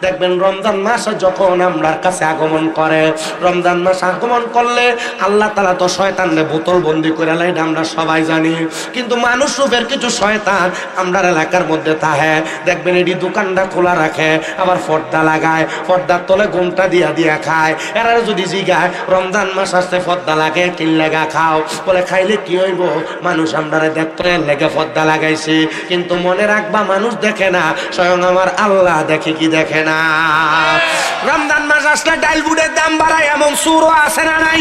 দেখবেন রমজান মাস যখন আমরার কাছে আগমন করে, রমজান মাস আগমন করলে আল্লাহ তাআলা তো শয়তানরে বোতল বন্দি করে লাই, আমরা সবাই জানি। কিন্তু মানুষ রূপের কিছু শয়তান আমরার এলাকার মধ্যে থাকে, দেখবেন এটি দোকানটা খোলা রাখে, আবার পর্দা লাগায়, পর্দার তলে ঘুমটা দিয়া দিয়া খায়। এরা যদি জিগায় রমজান মাস আসতে পর্দা লাগে কি লাগা খাও, বলে খাইলে কি হইব, মানুষ আমরারে দেখতে লেগে পর্দা লাগাইছে। কিন্তু মনে রাখবা মানুষ দেখে না, স্বয়ং আমার আল্লাহ দেখে কি দেখে না। রমজান মাস আসলে ডাল বুটের দাম বাড়ায় এমন সুরও আছে না নাই?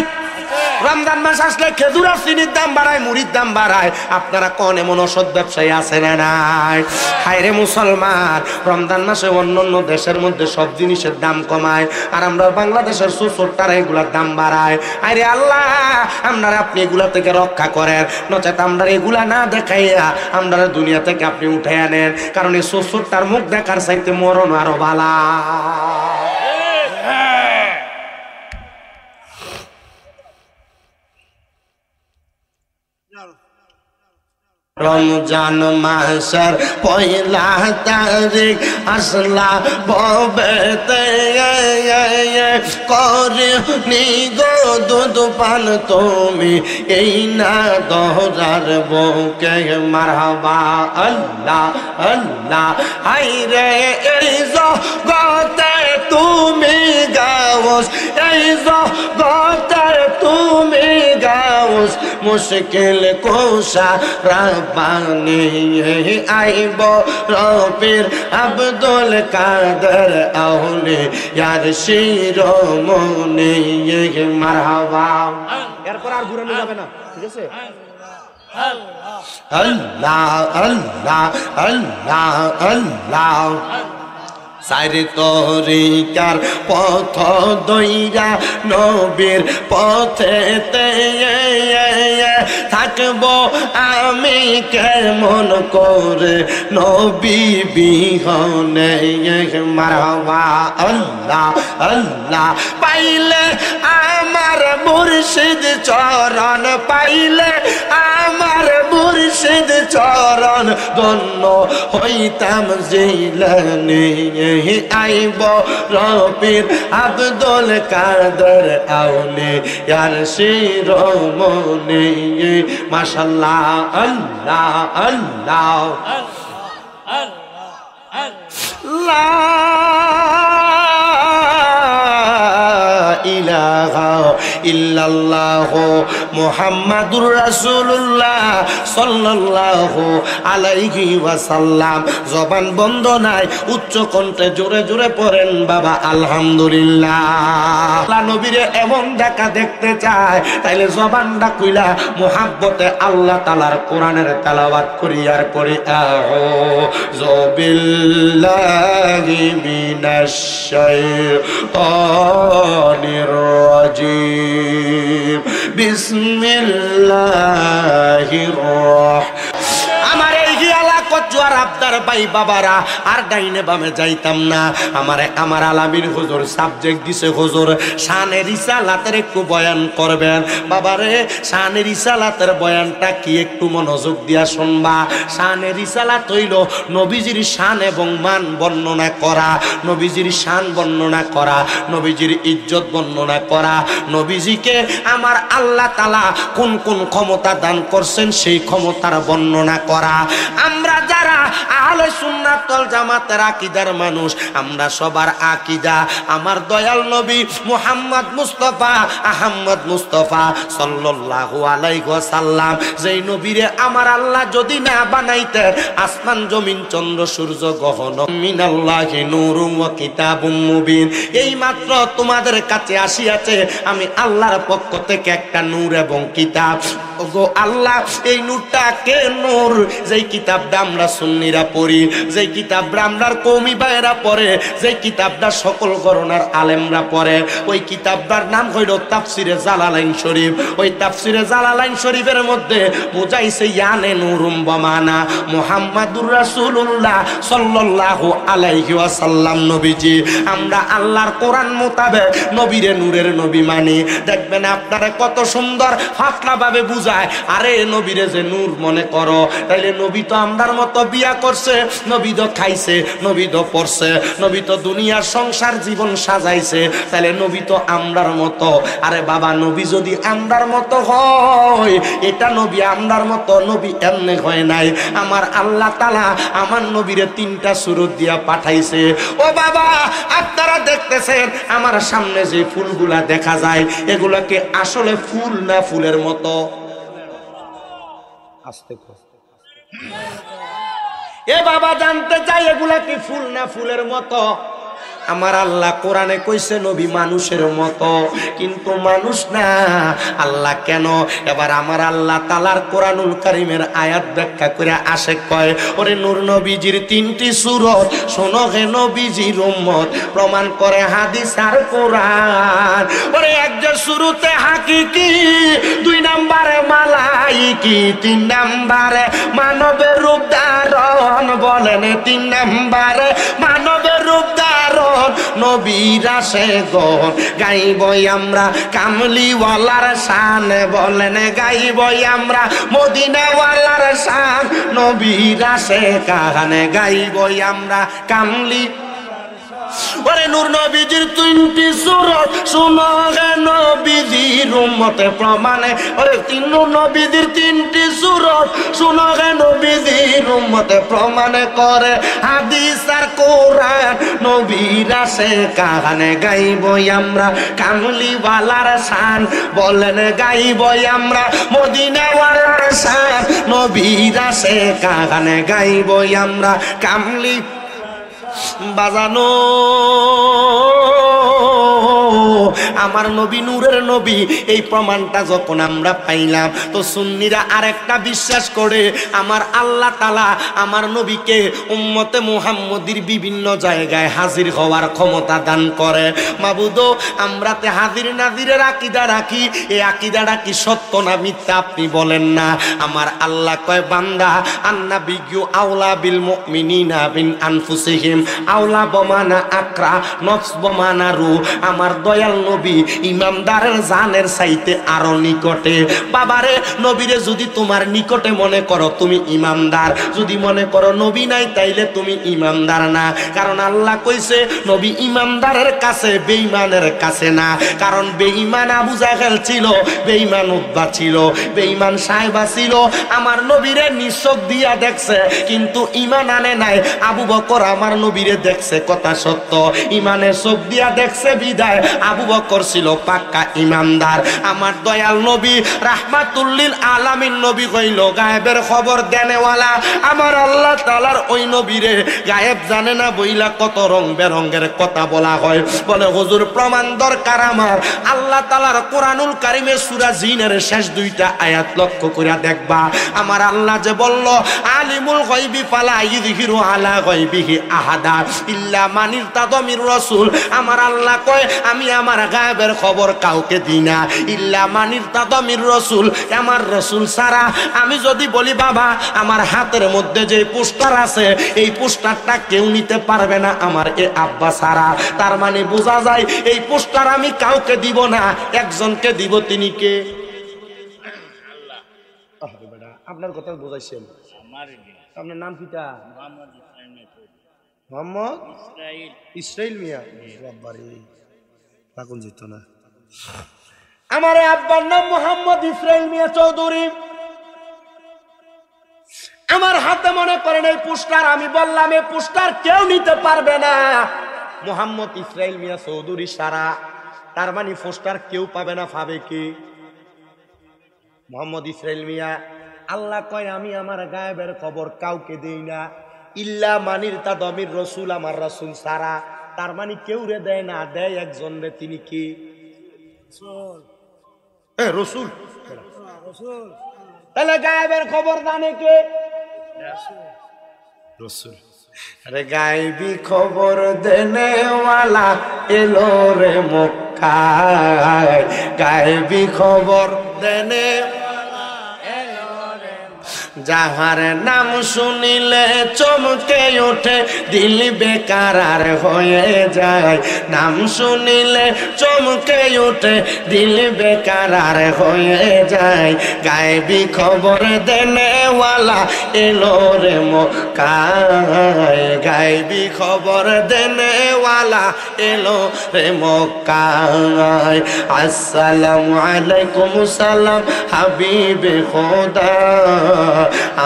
রমজান মাস আসলে খেজুর আর চিনির দাম বাড়ায়, মুড়ির দাম বাড়ায়। আপনারা কোন এমন অসৎ ব্যবসায়ী আছে না নাই? হায়রে মুসলমান, রমজান মাসে অন্যান্য দেশের মধ্যে সব জিনিসের দাম কমায়, আর আমরা বাংলাদেশের সুসোট্টারা এগুলার দাম বাড়ায়। আরে আল্লাহ, আপনারা আপনি এগুলা থেকে রক্ষা করেন, নচেত আমরা এগুলা না দেখাইয়া আমরা দুনিয়া থেকে আপনি উঠে আনেন। কারণ এই সুসোট্টার মুখ দেখার চাইতে মরণ আরো ভালো। রমজান মাসের পয়লা তারিখ আসলা ববেতে করে নিগো দুধ পান তুমি এই না দহরার বউকে মারহাবা আল্লাহ আল্লাহ। হায়রে এই জগতে তুমি গাওস, এই জগতে তুমি গাওস, মুশকিল কোশা রাব্বানি আইব রবির আব্দুল কাদের আউলিয়ার শিরোমণি মারহাবা। এরপর আর ঘুরানো যাবে না, ঠিক আছে? আল্লাহ আল্লাহ আল্লাহ আল্লাহ। সাইরে তরিকার পথ দইরা নবীর পথেতে থাকবো আমি কেমন করে নবী বিহনে মারহাবা আল্লাহ আল্লাহ। পাইলে আমার মুর্শিদ চরণ, পাইলে আমার মুর্শিদ চরণ, ধন্য হইতাম জিলানি আইব রবির আব্দুল কাদের আউলিয়ার শিরোমণি মাশাআল্লাহ আল্লাহ আল্লাহ। লা ইলাহা ইল্লাল্লাহু মুহাম্মাদুর রাসূলুল্লাহ সাল্লাল্লাহু আলাইহি ওয়াসাল্লাম। জবান বন্ধ নাই, উচ্চ কণ্ঠে জোরে জোরে পড়েন বাবা আলহামদুলিল্লাহ। আল্লাহ নবীরে এমন দেখা দেখতে চায়, তাইলে জবানটা কইলা মুহাব্বতে আল্লাহ তাআলার কোরআনের তেলাওয়াত করি আর পড়ি আউযু বিল্লাহি মিনাশ শাইতানির রাজিম বিসমিল্লাহির রাহমানির। আমার এই এলাকাত জোয়ার আবদার ভাই বাবারা আর ডাইনে বামে যাইতাম না। আমার আলামির হুজুর সাবজেক্ট দিছে, হুজুর শানে রিসালাতের একটু বয়ান করবেন। বাবারে শানে রিসালাতের বয়ানটা কি একটু মনোযোগ দিয়া শুনবা। শানে রিসালাত হইল নবীজির শান এবং মান বর্ণনা করা, নবীজির শান বর্ণনা করা, নবীজির ইজ্জত বর্ণনা করা, নবীজিকে আমার আল্লাহ তাআলা কোন কোন ক্ষমতা দান করছেন সেই ক্ষমতার বর্ণনা করা। আমরা যারা আহলে সুন্নাত ওয়াল জামাতের আকীদার মানুষ, আমরা সবার আকীদা আমার দয়াল নবী মুহাম্মদ মুস্তাফা আহমদ মুস্তাফা সাল্লাল্লাহু আলাইহি ওয়াসাল্লাম, যেই নবীরে আমার আল্লাহ যদি না বানাইতেন, আসমান জমিন চন্দ্র সূর্য গহন মিনাল্লাহি নূরুম ওয়া কিতাবুম মুবিন, এই মাত্র তোমাদের কাছে আসিয়াছে আমি আল্লাহর পক্ষ থেকে একটা নূর এবং কিতাব। ওগো আল্লাহ, এই নূরটা কে নূর? যেই কিতাবটা আমরা সুন্নিরা পড়ি, যেই কিতাবটা আমরার কওমি ভাইয়েরা পড়ে, যেই কিতাবটা সকল গণনার আলেমরা পড়ে, ওই কিতাবটার নাম হইল তাফসিরে জালালাইন শরীফ। ওই তাফসিরে জালালাইন শরীফের মধ্যে বুঝাইছে ইয়ানে নূরুম বামানা মুহাম্মাদুর রাসূলুল্লাহ সাল্লাল্লাহু আলাইহি ওয়াসাল্লাম নবীজি। আমরা আল্লাহর কোরআন মোতাবেক নবীরে নূরের নবী মানি। দেখবেন আপনারা কত সুন্দর ফাতলা ভাবে বুঝা বুঝায়, আরে নবীরে যে নূর মনে করো, তাইলে নবী তো আমরার মতো বিয়া করছে, নবী তো খাইছে, নবী তো পড়ছে, নবী তো দুনিয়ার সংসার জীবন সাজাইছে, তাহলে নবী তো আমরার মতো। আরে বাবা, নবী যদি আমরার মতো হয়, এটা নবী আমরার মতো নবী এমনি হয় নাই। আমার আল্লাহ তাআলা আমার নবীরে 3টা সূরত দিয়া পাঠাইছে। ও বাবা, আপনারা দেখতেছেন আমার সামনে যে ফুলগুলা দেখা যায়, এগুলা কি আসলে ফুল না ফুলের মতো? আস্তে এ বাবা, জানতে চাই এগুলা কি ফুল না ফুলের মতো? আমার আল্লাহ কোরআনে কইছে নবী মানুষের মতো, কিন্তু মানুষ না। আল্লাহ কেন? এবার আমার আল্লাহ তাআলার কোরআনুল কারীমের আয়াত ব্যাখ্যা করে আসে কয়, ওরে নূর নবীজির 3টি সূরত শোনো হে নবীজির উম্মত, প্রমাণ করে হাদিস আর কোরআন। ওরে একজন শুরুতে হাকিকি, 2 নম্বরে মালাইকি, 3 নম্বরে মানবের রূপ ধারণ, বলেন 3 নম্বরে মানবের রূপ ধারণ। নবীর আসে গন গাইবই আমরা কামলিওয়ালার শান, বলেন গাইবই আমরা মদিনাওয়ালার শান। নবীর আসে কাহানে গাইবই আমরা কামলি। ওরে নূর নবীজির 3টি সূরত শুনো হে নবীজির উম্মতে প্রমাণে, ওরে নূর নবীজির 3টি সূরত শুনো হে নবীজির উম্মতে প্রমাণে করে হাদিস আর কোরআন। নবীর আসে কাহানে গাইবই আমরা কামলিওয়ালার শান, বলেন গাইবই আমরা মদিনাওয়ালার শান। নবীর আসে কাহানে গাইবই আমরা কামলি। বাজানো আমার নবী নূরের নবী, এই প্রমাণটা যখন আমরা পাইলাম, তো সুন্নিরা আরেকটা বিশ্বাস করে আমার আল্লাহ তাআলা আমার নবীকে উম্মতে মুহাম্মদীর বিভিন্ন জায়গায় হাজির হওয়ার ক্ষমতা দান করে। মাবুদো, আমরাতে হাজির নাজিরের আকীদা রাখি, এই আকীদাটা কি সত্য না মিথ্যা আপনি বলেন না। আমার আল্লাহ কয়, বান্দা আন্নাবিয়্যু আওলা বিল মুমিনিনা মিন আনফুসিহিম আওলা বমানা আকরা নফস বমানা রু। আমার দয়াল নবী ইমানদারের জানের চাইতে আরো নিকটে। বাবারে, নবীরে যদি তোমার নিকটে মনে করো তুমি ইমানদার, যদি মনে করো নবী নাই তাইলে তুমি ইমানদার না। কারণ আল্লাহ কইছে নবী ইমানদারের কাছে, বেঈমানের কাছে না। কারণ বেঈমান আবু জাহেল ছিল, বেঈমান উতবা ছিল, বেঈমান সাহেবা ছিল। আমার নবীরে নিচক দিয়া দেখছে, কিন্তু ঈমান আনে নাই। আবু বকর আমার নবীরে দেখছে, কথা সত্য, ঈমানের চোখ দিয়া দেখছে বিদায় আবু বকর ছিল পাক্কা ইমানদার। আমার দয়াল নবী রাহমাতুল লিল আলামিন নবী কইল গায়েবের খবর দেনেওয়ালা। আমার আল্লাহ তাআলার ওই নবীরে গায়েব জানে না বইলা কত রং বেরঙের কথা বলা হয়। বলে হুজুর প্রমাণ দরকার আমার। আল্লাহ তাআলার কোরআনুল কারীমে সূরা জিনের শেষ 2টা আয়াত লক্ষ্য করে দেখবা। আমার আল্লাহ যে বলল আলিমুল গায়বি ফালা ইযহিরু আলা গায়বিহি আহাদা ইল্লা মান ইরতাদা মির রাসূল। আমার আল্লাহ কয় আমি আমার গায়েবের খবর কাউকে দিই না, ইল্লা মান ইরতাদা মির রাসূল, আমার রাসূল ছাড়া। আমি যদি বলি বাবা আমার হাতের মধ্যে যে পোস্টার আছে, এই পোস্টারটা কেউ নিতে পারবে না আমার এ আব্বা ছাড়া, তার মানে বোঝা যায় এই পোস্টার আমি কাউকে দিব না, একজনকে দিব। তিনি কে? আল্লাহ। আপনার কথা বোঝাইছেন। আপনার নাম কিটা? মোহাম্মদ ইসরাইল মিয়া। লাগুন যেত না। আমার আব্বার নাম মোহাম্মদ ইসরাইল মিয়া চৌধুরী। আমার হাতে মনে করেন এই পোস্টার, আমি বললাম এই পোস্টার কেউ নিতে পারবে না, মোহাম্মদ ইসরাইল মিয়া চৌধুরী সারা। তার মানে পোস্টার কেউ পাবে না, পাবে কি? মোহাম্মদ ইসরাইল মিয়া। আল্লাহ কয় আমি আমার গায়েবের খবর কাউকে দেই না, ইল্লা মানির তাদমির রসুল, আমার রসুল সারা। তার মানে কেউ রে দেয় না, দেয় একজন রে। তিনি কি? রসুল। তাহলে গায়েবের খবর জানে কে? রসুল। আরে গায়েবী খবর দেনেওয়ালা এলো রে মক্কায়, গায়েবী খবর দেনে যাহার নাম শুনিলে চমকে ওঠে দিল বেকারার হয়ে যায়, নাম শুনিলে চমকে ওঠে দিল বেকারার হয়ে যায়। গায়েবী খবর দেনেওয়ালা এলো রে মক্কায়, গায়েবী খবর দেনেওয়ালা এলো রে মক্কায়। আসসালামু আলাইকুম সালাম হাবিবে খোদা,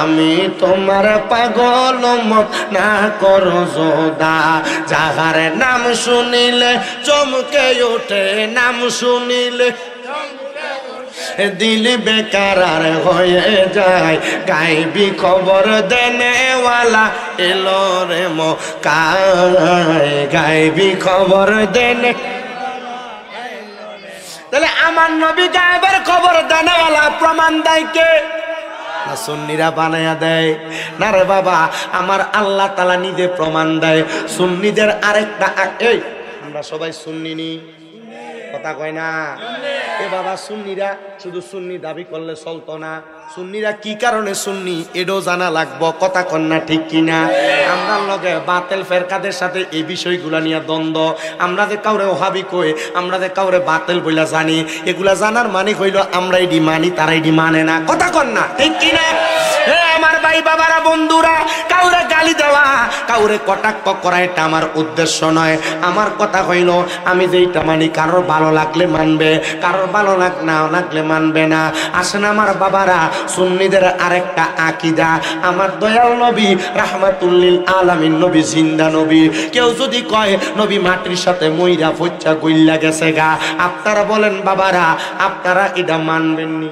আমি তোমার পাগল মত না করো যোদা। যাহার নাম শুনিলে চমকে ওঠে, নাম শুনিলে দিল বেকারার হয়ে যায়। গায়েবী খবর দেনেওয়ালা এলো রে মক্কায়, গায়েবী খবর দেনে। তাহলে আমার নবী গায়েবের খবর দেনেওয়ালা, প্রমাণ দেয় কে? না সুন্নিরা বানায়া দেয়? না রে বাবা, আমার আল্লাহ তাআলা নিজে প্রমাণ দেয়। সুন্নিদের আরেকটা, এই আমরা সবাই সুন্নি নি, কথা কয় না এ বাবা। সুন্নিরা শুধু সুন্নি দাবি করলে চলতো না, সুন্নিরা কি কারণে সুন্নি এটাও জানা লাগবো, কথা কন্যা ঠিক কিনা? আমরা লগে বাতিল ফেরকাদের সাথে এই বিষয়গুলা নিয়ে দ্বন্দ্ব। আমরা যে কাউরে ওহাবি কই, আমরা যে কাউরে বাতিল বইলা জানি, এগুলা জানার মানে হইল আমরা এডি মানি, তারা এডি মানে না, কথা কন্যা ঠিক কিনা? হে আমার ভাই বাবারা, বন্ধুরা, কাউরে গালি দেওয়া, কাউরে কটাক্ষ করা এটা আমার উদ্দেশ্য নয়। আমার কথা হইল আমি যেইটা মানি, কারোর ভালো লাগলে মানবে, কারোর ভালো না লাগলে মানবে না। আসেন আমার বাবারা, সুন্নিদের আরেকটা আকীদা, আমার দয়াল নবী রাহমাতুল লিল আলামিন নবী জিন্দা নবী। কেউ যদি কয় নবী মাটির সাথে মইরা ফচ্চা গইল্লা গেছে গা, আপনারা বলেন বাবারা, আপনারা এটা মানবেন নি?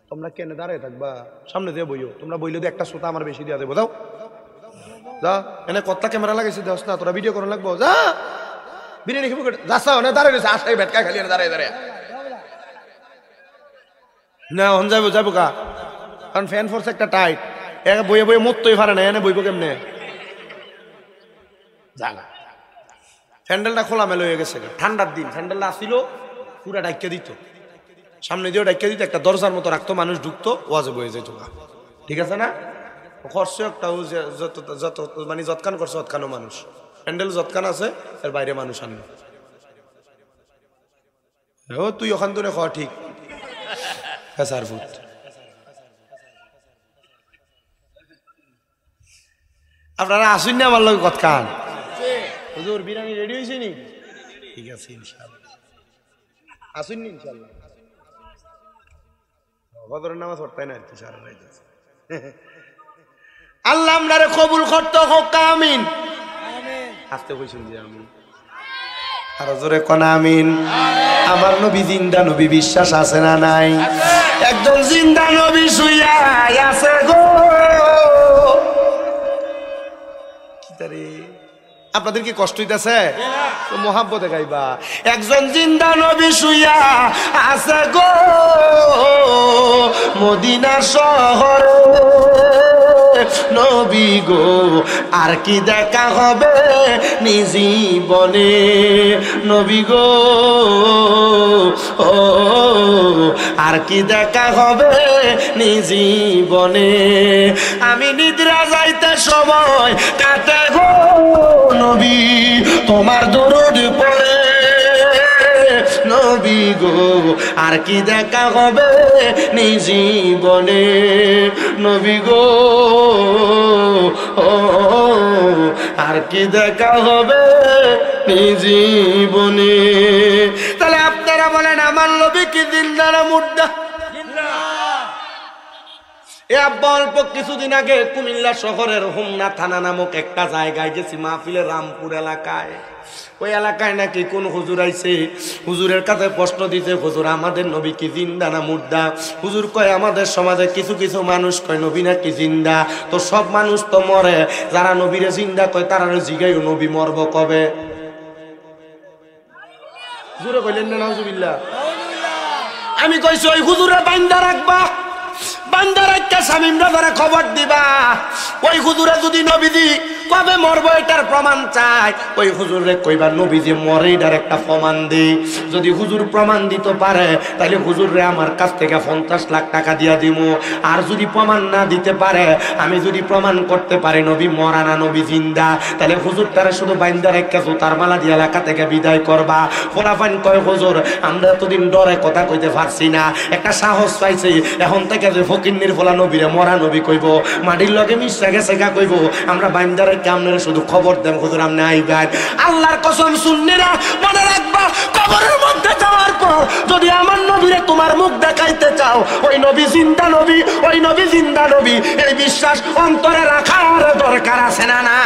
তোমরা কেন দাঁড়ায় থাকবা? সামনে দিয়ে বইও, তোমরা বইলে একটা শ্রোতা আমার বেশি দিয়া দেবো। যাও যা, এনে কতটা ক্যামেরা লাগাইছি দেওস না, তোরা ভিডিও করা লাগবো। যা বিরিয়ানি খেবো, যাচ্ছা অনেক দাঁড়ায় রয়েছে, আসাই ভেটকা খালি দাঁড়ায় দাঁড়ায় না হন যাবো যাবো কা, কারণ ফ্যান ফোর্স একটা টাইট, এক বইয়ে বইয়ে মরতেই পারে না, এনে বইবো কেমনে? জানা স্যান্ডেলটা খোলা মেলে হয়ে গেছে, ঠান্ডার দিন স্যান্ডেলটা আসিল পুরা ডাইকে দিত, সামনে দিয়েও ডাইকে দিত, একটা দরজার মতো রাখতো, মানুষ ঢুকতো, ওয়াজে বয়ে যেত। ঠিক আছে না? খরচ একটা যত যত মানে যৎকান করছে অতখানো মানুষ, প্যান্ডেল যৎকান আছে এর বাইরে মানুষ আনবে। ও তুই ওখান থেকে খাওয়া ঠিক স্যার ফুট। আপনারা আসুন না আমার লোক কতখান? হুজুর বিরিয়ানি রেডি হয়েছে নি? ঠিক আছে ইনশাআল্লাহ আসুন নি ইনশাআল্লাহ। বদরের নামাজ পড়তাই না আর কি সারা রাত। আল্লাহ আমরারে কবুল করতে হোক, আমিন। আসতে কইছেন যে আমিন, আর জোরে কোন আমিন। আমার নবী জিন্দা নবী, বিশ্বাস আছে না নাই? একজন জিন্দা নবী শুইয়া আছে গো। কি তারে আপনাদের কি কষ্ট হইতেছে? মোহাব্বতে গাইবা। একজন জিন্দা নবী শুইয়া আছে গো মদিনা শহরে, নবী গো আর কি দেখা হবে নিজীবনে, নবী গো ও আর কি দেখা হবে নিজীবনে। আমি নিদ্রা যাইতে সময় কাটে গো নবী তোমার দরুদ পড়ে, নবী গো আর কি দেখা হবে নিজীবনে, নবী গো ও আর কি দেখা হবে নিজীবনে। তাহলে আপনারা বলেন আমার নবী কি জিন্দা না মুর্দা? এ আব্বা অল্প কিছুদিন আগে কুমিল্লা শহরের হোমনা থানা নামক একটা জায়গায় গেছি মাহফিলে, রামপুর এলাকায়। ওই এলাকায় নাকি কোন হুজুর আইছে, হুজুরের কাছে প্রশ্ন দিতে, হুজুর আমাদের নবী কি জিন্দা না মুর্দা? হুজুর কয় আমাদের সমাজে কিছু কিছু মানুষ কয় নবী নাকি জিন্দা, তো সব মানুষ তো মরে, যারা নবীরে জিন্দা কয় তারা জিগাই নবী মরব কবে? হুজুরে কইলেন না নাউজুবিল্লাহ। আমি কইছি ওই হুজুরে বান্দা রাখবা, বান্দা রাখা শামীমরা ধরে খবর দিবা। ওই হুজুরে যদি নবীজি কবে মরবো এটার প্রমাণ চাই। ওই হুজুরে কইবা নবীজি মরে এটার একটা প্রমাণ দেই। যদি হুজুর প্রমাণ দিতে পারে তাহলে হুজুরে আমার কাছ থেকে 50 লাখ টাকা দিয়া দিমু। আর যদি প্রমাণ না দিতে পারে, আমি যদি প্রমাণ করতে পারি নবী মরা না নবী জিন্দা, তাহলে হুজুর তারা শুধু বাইন্দা রেখে জুতার মালা দিয়ে এলাকা থেকে বিদায় করবা। ফোলাফাইন কয় হুজুর আমরা এতদিন ডরে কথা কইতে পারছি না, একটা সাহস পাইছি, এখন থেকে যে ফকিন্নির ফোলা নবীরে মরা নবী কইব, মাটির লগে মিশা গেছে গা কইব, আমরা বাইন্দা রেখে আপনারা শুধু খবর দেন হুজুর আপনি আইবেন। আল্লাহর কসম সুন্নিরা মনে রাখবা, কবরের মধ্যে যাওয়ার পর যদি আমার নবীরে তোমার মুখ দেখাইতে চাও, ওই নবী জিন্দা নবী, ওই নবী জিন্দা নবী, এই বিশ্বাস অন্তরে রাখার দরকার আছে না না?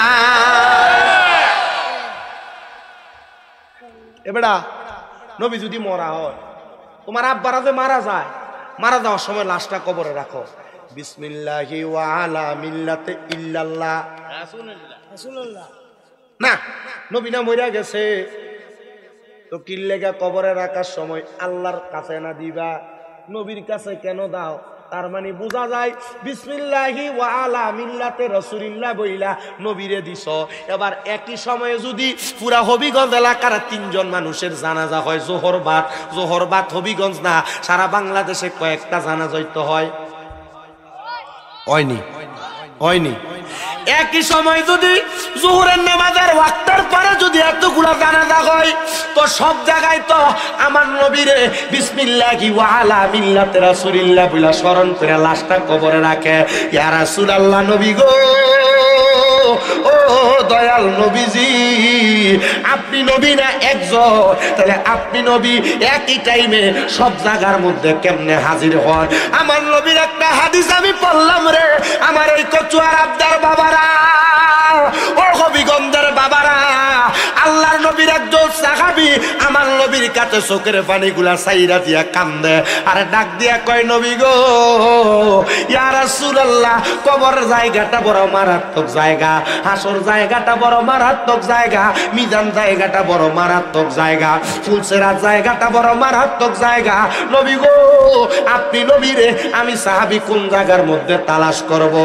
এবেড়া নবী যদি মরা হয়, তোমার আব্বারা যে মারা যায়, মারা যাওয়ার সময় লাশটা কবরে রাখো, বিসমিল্লাহি ওয়া আলা মিল্লাতে ইল্লাল্লাহ রাসূলুল্লাহ। না নবী না মইরা গেছে তো কিল্লেগা কবরে রাখার সময় আল্লাহর কাছে না দিবা, নবীর কাছে কেন দাও? তার মানে বোঝা যায় বিসমিল্লাহি ওয়া আলা মিল্লাতে রাসূলিল্লাহ বইলা নবীরে দিছ। এবার একই সময়ে যদি পুরা হবিগঞ্জ এলাকার 3 জন মানুষের জানাজা হয়, জোহরবাদ হবিগঞ্জ না, সারা বাংলাদেশে কয়েকটা জানাজা হইতে হয়, হয়নি? একই সময় যদি জোহরের নামাজের ওয়াক্তের পরে যদি এতগুলা জানাজা হয়, তো সব জায়গায় তো আমার নবীরে বিসমিল্লাহি ওয়া আলা মিল্লাতে রাসূলিল্লাহ বইলা স্মরণ করে লাশটা কবরে রাখে। ইয়া রাসূলুল্লাহ নবী গো, ও দয়াল নবীজি, আপনি নবী না একজন, তাহলে আপনি নবী একই টাইমে সব জায়গার মধ্যে কেমনে হাজির হন? আমার নবীর একটা হাদিস আমি পড়লাম রে, আমার এই কচুয়ার আবদার বাবারা, ও হবিগঞ্জের বাবারা, আল্লাহর নবীর একজন সাহাবী আমার নবীর কাছে চোখের পানিগুলা সাইরা দিয়া কান্দে আর ডাক দিয়া কয়, নবী গো, ইয়া রাসূলুল্লাহ, কবর জায়গাটা বড় মারাত্মক জায়গা, হাসর জায়গাটা বড় মারাত্মক জায়গা, মিজান জায়গাটা বড় মারাত্মক জায়গা, ফুলসেরাত জায়গাটা বড় মারাত্মক জায়গা। নবী গো, আপনি নবীরে আমি সাহাবী কোন জায়গার মধ্যে তালাশ করব?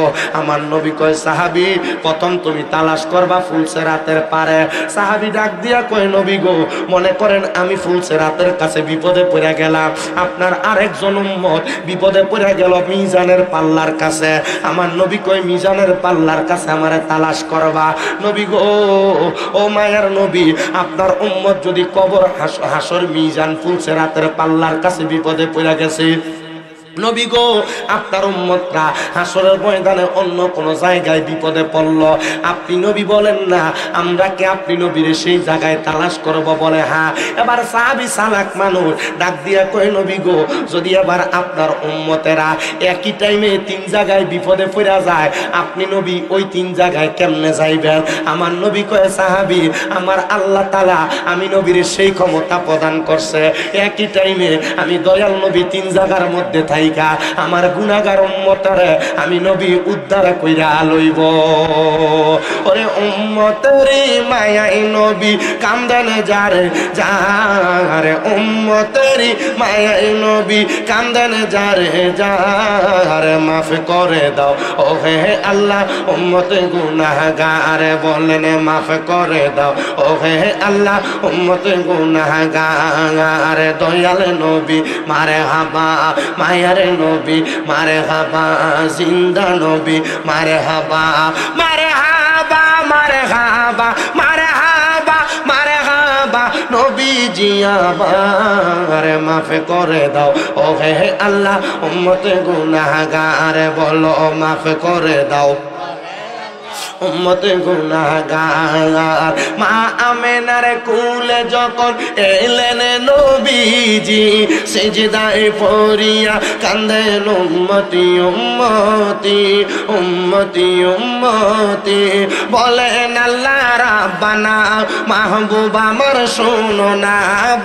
আমার নবী কয়, সাহাবী প্রথম তুমি তালাশ করবা ফুলসেরাতের পারে। সাহাবী ডাক দিয়া কয়, নবী গো, মনে করেন আমি ফুলসেরাতের কাছে বিপদে পড়ে গেলাম, আপনার আরেকজন উম্মত বিপদে পড়ে গেল মিজানের পাল্লার কাছে। আমার নবী কয়, মিজানের পাল্লার কাছে আমারে তালাশ করবা। নবী গো, ও মায়ের নবী, আপনার উম্মত যদি কবর হাসর মিজান ফুলসেরাতের পাল্লার কাছে বিপদে পড়ে গেছে, নবী গো, আপনার উম্মতরা হাসরের ময়দানে অন্য কোন জায়গায় বিপদে পড়ল, আপনি নবী বলেন না আমরা কি আপনি নবীরে সেই জায়গায় তালাশ করব? বলে হ্যাঁ। এবার সাহাবী চালাক মানুষ ডাক দিয়া কয়, নবী গো, যদি এবার আপনার উম্মতেরা একই টাইমে 3 জায়গায় বিপদে পড়া যায়, আপনি নবী ওই 3 জায়গায় কেমনে যাইবেন? আমার নবী কয়, সাহাবী, আমার আল্লাহ তাআলা আমি নবীর সেই ক্ষমতা প্রদান করছে, একই টাইমে আমি দয়াল নবী 3 জায়গার মধ্যে থাই, আমার গুনাহগার উম্মতরে আমি নবী উদ্ধার কইরা লইব। ওরে উম্মতেরি মায়াই নবী কান্দেন যারে যারে, উম্মতেরি মায়াই নবী কান্দেন যারে যারে, মাফ করে দাও ও হে আল্লাহ উম্মতে গুনাহগার, বলেন মাফ করে দাও ও হে আল্লাহ উম্মতে গুনাহগার। দয়াল নবী মারে হাবা, মায়ার নবী মারে হাবা, জিন্দা নবী মারে হাবা, মারে হাবা, মারে হাবা, মারে হাবা, মারে হাবা, নবী জিয়াবার মাফ করে দাও ও হে আল্লাহ উম্মতে গুনাহগার, বলো মাফ করে দাও উম্মতে গুনাহগার। মা আমেনার কুলে যখন এলেন নবীজি, সিজদায় পড়িয়া কান্দেন উম্মতি উম্মতি উম্মতি উম্মতি, বলেন আল্লাহ রাব্বানা মাহবুব আমার শোনো না,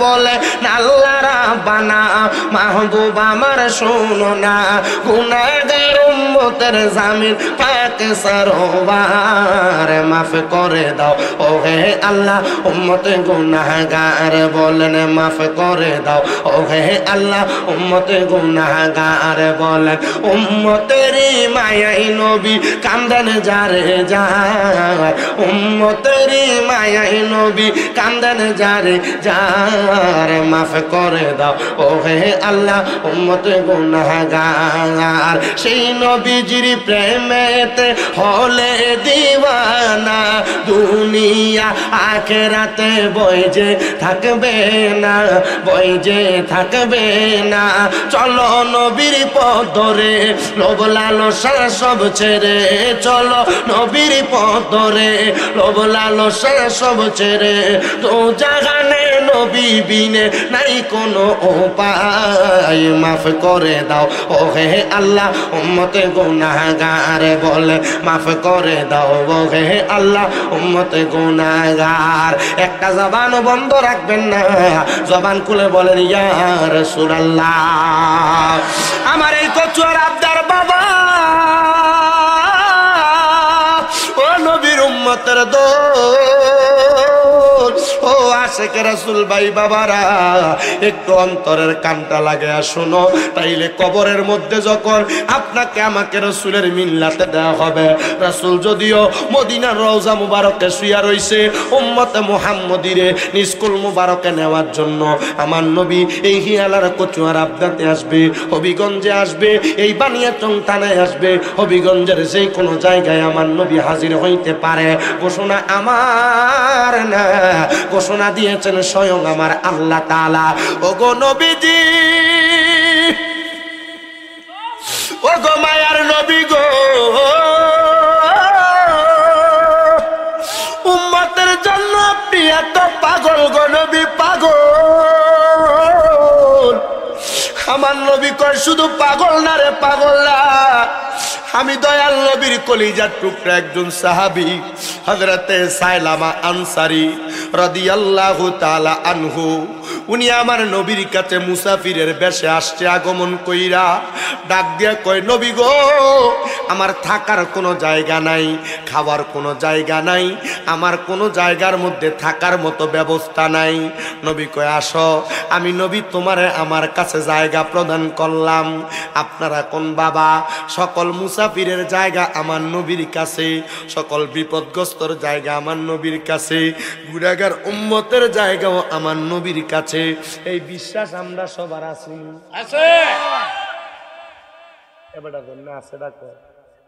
বলে আল্লাহ রাব্বানা মাহবুব আমার শোনো না, গুনাহগার উম্মতের জামিন পাক সরোয়ার মাফ করে দাও ও হে আল্লাহ উম্মতে গুনাহগার বলেন মাফ করে দাও ও হে আল্লাহ উম্মতে গুনাহগার বলেন উম্মতেরই মায়াই নবী কান্দেন যারে যায় উম্মতেরই মায়াই নবী কান্দেন যারে যার মাফ করে দাও ও হে আল্লাহ উম্মতে গুনাহগার সেই নবীজির প্রেমেতে হলে দিওয়ানা দুনিয়া আখিরাতে বইজে থাকবে না বইজে থাকবে না চলো নবীর পথ ধরে লোভ লালসা সব ছেড়ে চলো নবীর পথ ধরে লোভ লালসা সব ছেড়ে তো জাগানে নবী বিনে নাই কোনো উপায় মাফ করে দাও ও হে আল্লাহ উম্মতে গুনাহগার বলে মাফ করে দাও ও হে আল্লাহ উম্মতে গুনাহগার একটা জবান বন্ধ রাখবেন না জবান খুলে বলেন ইয়া রাসূলুল্লাহ আমার এই কচুয়ার আবদার বাবা ও নবীর উম্মতের দোল ও আশিক রাসূল ভাই বাবারা একটু অন্তরের কানটা লাগায়া শোনো তাইলে কবরের মধ্যে যখন আপনাকে আমাকে রাসূলের মিল্লাতে দেওয়া হবে রাসূল যদিও মদিনার রওজা মুবারকে শুয়া রইছে উম্মতে মুহাম্মদীরে নিস্কুল মুবারকে নেওয়ার জন্য আমার নবী এই হিয়ালার কচুয়ার আবদাতে আসবে হবিগঞ্জে আসবে এই বানিয়াচং থানায় আসবে হবিগঞ্জের যেই কোনো জায়গায় আমার নবী হাজির হইতে পারে ঘোষণা আমার না ঘোষণা দিয়েছেন স্বয়ং আমার আল্লাহ তাআলা ওগো নবীজি ওগো মায়ার নবী গো উম্মতের জন্য আপনি এত পাগল গো নবী পাগল আমার নবী কয় শুধু পাগল না রে পাগল না আমি দয়াল নবীর কলিজার টুকরা একজন সাহাবী হযরতে সাইলামা আনসারী রাদিয়াল্লাহু তাআলা আনহু উনি আমার নবীর কাছে মুসাফিরের বেশে আসছে আগমন কইরা ডাক দিয়া কয় নবী গো আমার থাকার কোনো জায়গা নাই খাবার কোনো জায়গা নাই আমার কোনো জায়গার মধ্যে থাকার মতো ব্যবস্থা নাই নবী কয় আসো আমি নবী তোমারে আমার কাছে জায়গা প্রদান করলাম আপনারা কোন বাবা সকল মুসাফিরের জায়গা আমার নবীর কাছে সকল বিপদগ্রস্তর জায়গা আমার নবীর কাছে গুনাহগার উম্মতের জায়গাও আমার নবীর কাছে এই বিশ্বাস আমরা সবার আছি আছে এবারে না আছে ডাকো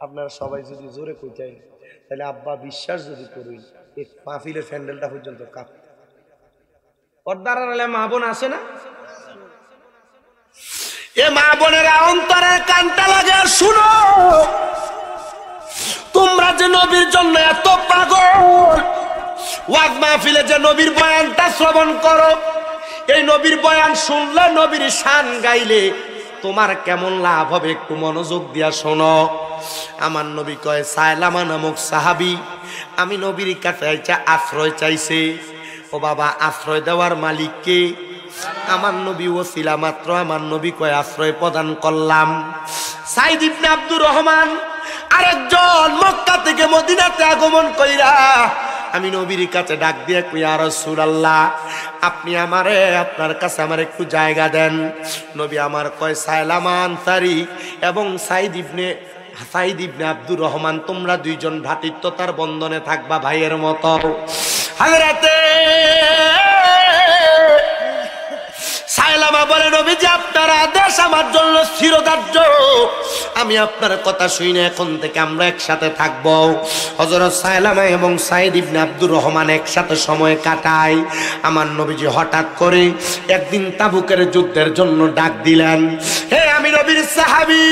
আপনারা সবাই যদি জোরে কইতেন তাহলে আব্বা বিশ্বাস যদি করি এই মাহফিলের প্যান্ডেলটা পর্যন্ত কাঁপ পর্দার আড়ালে মা বোন আছে না এ মা বোনের অন্তরের কানটা লাগে শুনো তোমরা যে নবীর জন্য এত পাগল ওয়াজ মাহফিলে যে নবীর বয়ানটা শ্রবণ করো এই নবীর বয়ান শুনলে নবীর শান গাইলে তোমার কেমন লাভ হবে একটু মনোযোগ দিয়া শোনো আমার নবী কয় সাইলামা নামক সাহাবী আমি নবীর কাছে আশ্রয় চাইছে ও বাবা আশ্রয় দেওয়ার মালিক কে আমার নবী ওসিলা মাত্র আমার নবী কয় আশ্রয় প্রদান করলাম সাইদ ইবনে আব্দুর রহমান আরেকজন মক্কা থেকে মদিনাতে আগমন কইরা আমি নবীর কাছে ডাক দিয়ে কই ইয়া রাসূলুল্লাহ আপনি আমারে আপনার কাছে আমার একটু জায়গা দেন নবী আমার কয় সাইলামা আনসারী এবং সাইদ ইবনে আব্দুর রহমান তোমরা দুইজন ভ্রাতৃত্বতার বন্ধনে থাকবা ভাইয়ের মতো হযরতে সাইলামা বলে নবীজি আপনার আদেশ আমার জন্য চিরদার্য আমি আপনার কথা শুনে এখন থেকে আমরা একসাথে থাকব হযরত সাইলামা এবং সাইদ ইবনে আব্দুর রহমান একসাথে সময় কাটায় আমার নবীজি হঠাৎ করে একদিন তাবুকের যুদ্ধের জন্য ডাক দিলেন হে আমি নবীর সাহাবী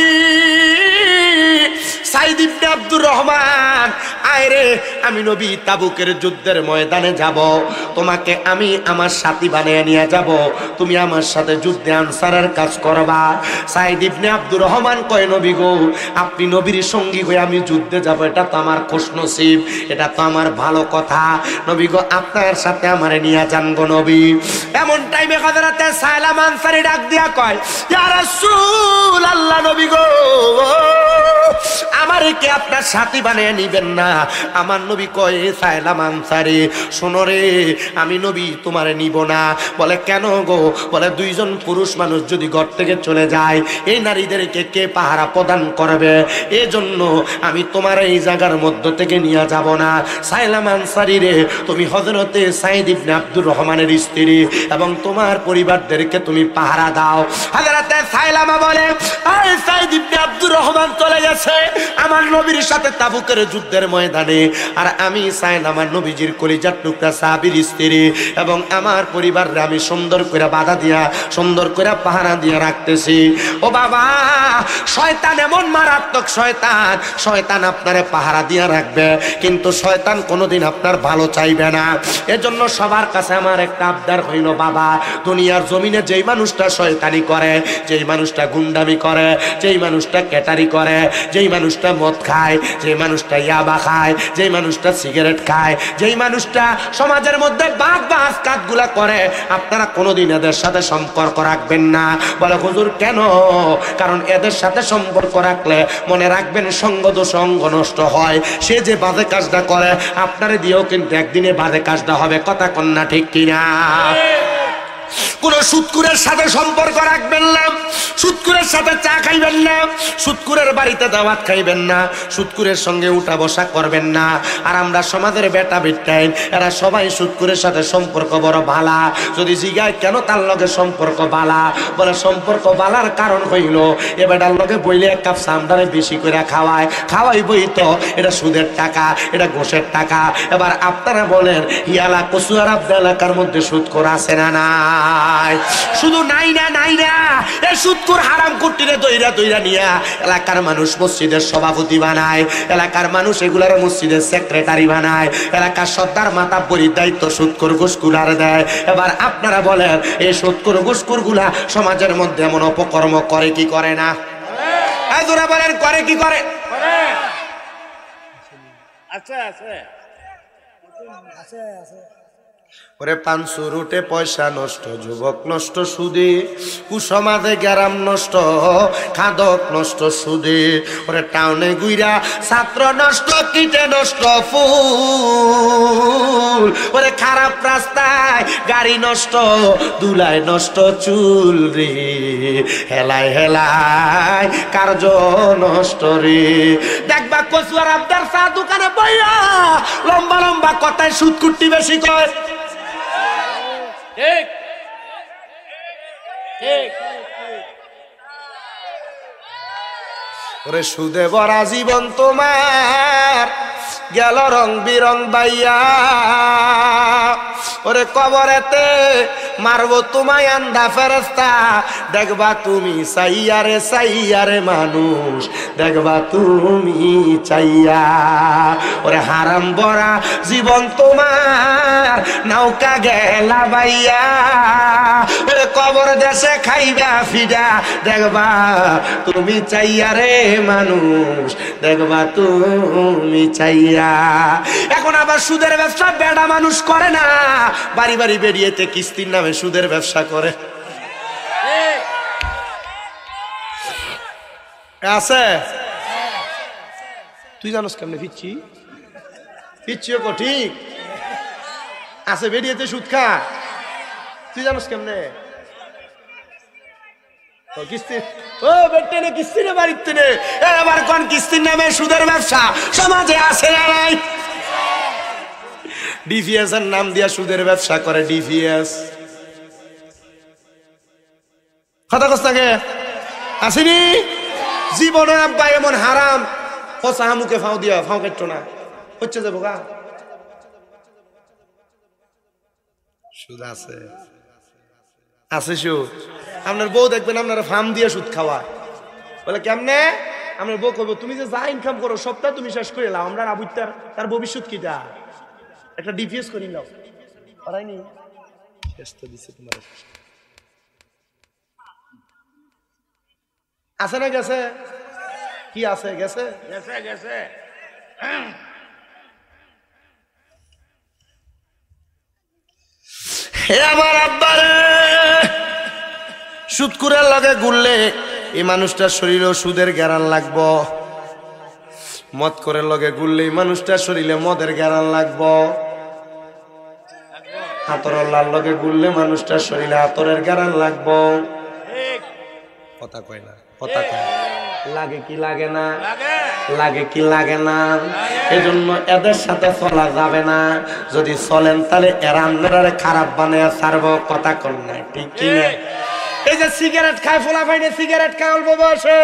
সাইদ ইবনে আব্দুর রহমান আয় রে আমি নবী তাবুকের যুদ্ধের ময়দানে যাব তোমাকে আমি আমার সাথী বানিয়ে নিয়ে যাব তুমি আমার সাথে যুদ্ধে আনসারের কাজ করবা সাইদ ইবনে আব্দুর রহমান কয় নবী গো আপনি নবীর সঙ্গী হয়ে আমি যুদ্ধে যাব এটা তো আমার খুশনসিব এটা তো আমার ভালো কথা নবী গো আপনার সাথে আমারে নিয়ে যান গো নবী এমন টাইমে হযরতে সাইলামা আনসারী ডাক দিয়া কয় ইয়া রাসূলুল্লাহ নবী গো আমারে কি আপনার সাথী বানিয়ে নিবেন না? আমার নবী কয় সাইলাম আনসারী শোনো রে, আমি নবী তোমারে নিব না। বলে কেন গো? বলে দুইজন পুরুষ মানুষ যদি ঘর থেকে চলে যায়, এই নারীদেরকে কে পাহারা প্রদান করবে? এজন্য আমি তোমার এই জায়গার মধ্য থেকে নিয়ে যাব না। সাইলাম আনসারী রে, তুমি হযরতে সাইদ ইবনে আব্দুর রহমানের স্ত্রী এবং তোমার পরিবারদেরকে তুমি পাহারা দাও। হযরতে সাইলামা বলে, এই সাইদ ইবনে আব্দুর রহমান চলে গেছে আমার নবীর সাথে তাবুকের যুদ্ধের ময়দানে, আর আমি সাইলামা নবীজির কলিজার টুকরা সাহাবীর স্ত্রী এবং আমার পরিবাররে আমি সুন্দর করে বাধা দিয়া, সুন্দর করে পাহারা দিয়ে রাখতেছি। ও বাবা, শয়তান এমন মারাত্মক শয়তান, শয়তান আপনারে পাহারা দিয়ে রাখবে, কিন্তু শয়তান কোনোদিন আপনার ভালো চাইবে না। এজন্য সবার কাছে আমার একটা আবদার হইল, বাবা দুনিয়ার জমিনে যেই মানুষটা শয়তানি করে, যেই মানুষটা গুন্ডামি করে, যেই মানুষটা ক্যাটারি করে, যেই মানুষটা মদ খায়, যেই মানুষটা ইয়াবা খায়, যেই মানুষটা সিগারেট খায়, যেই মানুষটা সমাজের মধ্যে বাদ বাস কাজগুলা করে, আপনারা কোনোদিন এদের সাথে সম্পর্ক রাখবেন না। বলে হুজুর কেন? কারণ এদের সাথে সম্পর্ক রাখলে মনে রাখবেন সঙ্গ দোষ অঙ্গ নষ্ট হয়। সে যে বাজে কাজটা করে আপনারে দিয়েও কিন্তু একদিনে বাজে কাজটা হবে। কথা কন্যা ঠিক কিনা? কোন সুদকুরের সাথে সম্পর্ক রাখবেন না, সুদকুরের সাথে চা খাইবেন না, সুদকুরের বাড়িতে দাওয়াত খাইবেন না, সুদকুরের সঙ্গে উঠা বসা করবেন না। আর আমরা সমাজের বেটা বেটাই এরা সবাই সুদকুরের সাথে সম্পর্ক বড় ভালা। যদি জিগায় কেন তার লগে সম্পর্ক বালা, বলে সম্পর্ক বালার কারণ হইল এ বেটার লগে বইলে এক কাপ সামদারে বেশি করে খাওয়ায়, খাওয়াই বই তো এটা সুদের টাকা, এটা ঘোষের টাকা। এবার আপনারা বলেন হিয়ালা কচুয়ার আবদা এলাকার মধ্যে সুদখোর আছে না না? শুধু নাই না, নাই না, এই সুদখোর হারাম কুটিরে দইরা দইরা নিয়া এলাকার মানুষ মসজিদের সভাপতি বানায়, এলাকার মানুষ এগুলার মসজিদের সেক্রেটারি বানায়, এলাকার সর্দার মাতাব্বরির দায়িত্ব সুদখোর ঘুষখোর দেয়। এবার আপনারা বলেন এই সুদখোর ঘুষখোর গুলা সমাজের মধ্যে এমন অপকর্ম করে কি করে না? এই জোরে বলেন করে কি করে? আছে আছে আছে আছে। ওরে পাঁচশো রুটে পয়সা নষ্ট, যুবক নষ্ট সুদে, কুসমাদে গ্যারাম নষ্ট, খাদক নষ্ট সুদে। ওরে টাউনে গুইরা ছাত্র নষ্ট, কিটে নষ্ট ফুল। ওরে খারাপ রাস্তায় গাড়ি নষ্ট, দুলায় নষ্ট চুল রে, হেলায় হেলায় কার্য নষ্ট রে। দেখবা কচুয়ার আবদার চা দোকানে বইয়া লম্বা লম্বা কথায় সুদ কুট্টি বেশি কয়। ঠিক ঠিক। ওরে সুদে ভরা জীবন তোমার গেল রং বিরং বাইয়া। ওরে কবরেতে মারবো তোমায় আন্দা ফেরেস্তা, দেখবা তুমি চাইয়ারে চাইয়ারে মানুষ, দেখবা তুমি চাইয়া। ওরে হারাম ভরা জীবন তোমার নৌকা গেলা বাইয়া। ওরে কবর দেশে খাইবা ফিডা, দেখবা তুমি চাইয়ারে মানুষ, দেখবা তুমি চাইয়া। এখন আবার সুদের ব্যবসা বেড়া মানুষ করে না, বাড়ি বাড়ি বেরিয়েতে কিস্তির নামে সুদের ব্যবসা করে। আছে তুই জানোস কেমনে ফিরছি ফিরছিও কো ঠিক আছে, বেরিয়েতে সুদ খা, তুই জানোস কেমনে? কিস্তি ও বেটে নে, কিস্তি নে বাড়িতে নে। এবার কোন কিস্তির নামে সুদের ব্যবসা সমাজে আছে না নাই? ডিভিএস এর নাম দিয়া সুদের ব্যবসা করে। ডিভিএস কথা কস থাকে আসেনি জীবনে আব্বা এমন হারাম ফসা মুখে ফাও দিয়া ফাও কেটো না হচ্ছে যাবো গা। সুদ আছে আছে সুদ। আপনার বউ দেখবেন আপনার ফার্ম দিয়ে সুদ খাওয়া, বলে কেমনে? আপনার বউ কইব তুমি যে যা ইনকাম করো সবটা তুমি শেষ করে লাও, আমরা আবুত্তার তার ভবিষ্যৎ কিটা একটা ডিপিএস করি নাও। পারাইনি শেষ তো দিছে তোমার। আছে না গেছে? কি আছে? গেছে গেছে গেছে। হে আমার আব্বারে, সুদকুরের লগে ঘুরলে এই মানুষটার শরীরেও সুদের গ্যারান লাগবো। মদ করে লগে গুললেই মানুষটার শরীরে মদের গ্যারান লাগবো, আতরের লগে গুললে মানুষটার শরীরে আতরের গ্যারান লাগবো। কথা কয় না, কথা কয় লাগে কি লাগে না, লাগে কি লাগে না। এজন্য এদের সাথে চলা যাবে না। যদি চলেন তাহলে এরা আপনারা খারাপ বানায় ছাড়বো। কথা কন না, ঠিক কি না? এই যে সিগারেট খায় ফোলা পাইনি, সিগারেট খায় অল্প বয়সে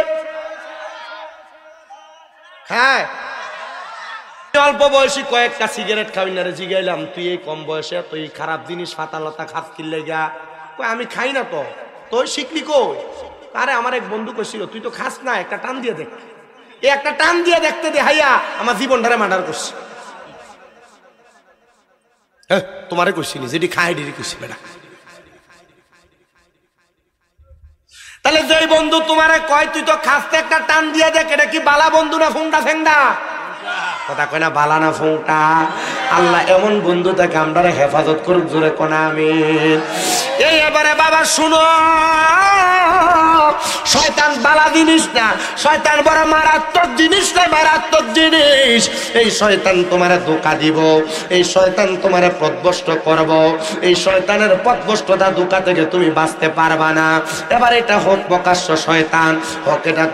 খায়, অল্প বয়সী কয়েকটা সিগারেট খাবি না রে। জিগাইলাম তুই এই কম বয়সে তুই খারাপ জিনিস ফাতালতা খাস কিনলে গা? আমি খাই না তো। তুই শিখলি কই? আরে আমার এক বন্ধু কইছিল তুই তো খাস না, একটা টান দিয়ে দেখ। এই একটা টান দিয়ে দেখতে দে হাইয়া আমার জীবনটারে মার্ডার করছে। হ্যাঁ তোমারে কইছিনি, যেটি খাই ডিরি কইছি বেটা। তাহলে যে বন্ধু তোমারে কয় তুই তো খাসতে, একটা টান দিয়ে দেখ, এটা কি বালা বন্ধু না ফুংটা ফেংডা? কথা কয় না বালা না ফুংটা। আল্লাহ এমন বন্ধু থেকে আমরা হেফাজত করুক, জোরে কোনা আমিন। এই এবারে বাবা শুনো, শয়তান বালা জিনিস না, শয়তান বড় মারাত্মক জিনিস না, মারাত্মক জিনিস। এই শয়তান তোমারে ধোঁকা দিব, এই শয়তান তোমারে পথভ্রষ্ট করব। এই শয়তানের পথভ্রষ্টতা ধোঁকা থেকে তুমি বাঁচতে পারবা না। এবার এটা হোক প্রকাশ্য শয়তান, হোক এটা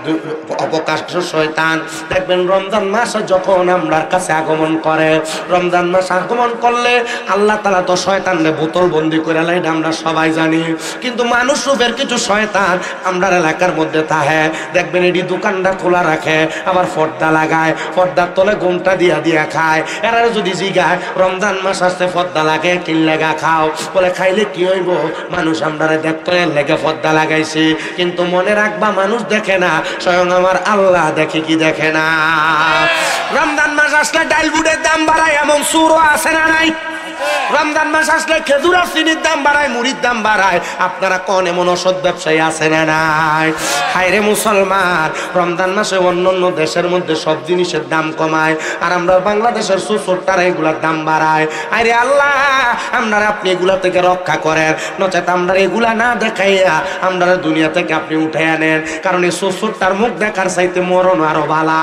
অপ্রকাশ্য শয়তান। দেখবেন রমজান মাস যখন আমরার কাছে আগমন করে, রমজান মাস আগমন করলে আল্লাহ তাআলা তো শয়তানরে বোতল বন্দি করে লাই, আমরা সবাই জানি। কিন্তু মানুষ রূপের কিছু শয়তান আমরা এলাকার মধ্যে থাকে। দেখবেন এটি দোকানটা খোলা রাখে, আবার পর্দা লাগায়, পর্দার তলে ঘুমটা দিয়া দিয়া খায়। এরা যদি জিগায় রমজান মাস আসতে পর্দা লাগে কি লেগা খাও, বলে খাইলে কি হইব, মানুষ আমরা দেখতে লেগে পর্দা লাগাইছে। কিন্তু মনে রাখবা মানুষ দেখে না, স্বয়ং আমার আল্লাহ দেখে কি দেখে না। রমজান মাস আসলে ডাল বুটের দাম বাড়ায়, এমন সুরও আছে না নাই? রমজান মাস আসলে খেজুর আর চিনির দাম বাড়ায়, মুড়ির দাম বাড়ায়। আপনারা কোন এমন অসৎ ব্যবসায়ী আছে না নাই? হায়রে মুসলমান, রমজান মাসে অন্যান্য দেশের মধ্যে সব জিনিসের দাম কমায়, আর আমরা বাংলাদেশের সুসোরটারা এগুলার দাম বাড়ায়। আরে আল্লাহ আপনারা আপনি এগুলা থেকে রক্ষা করেন, নচেত আমরা এগুলা না দেখাইয়া আমরা দুনিয়া থেকে আপনি উঠে আনেন। কারণ এই সুসোরটার মুখ দেখার চাইতে মরণ আরো ভালা।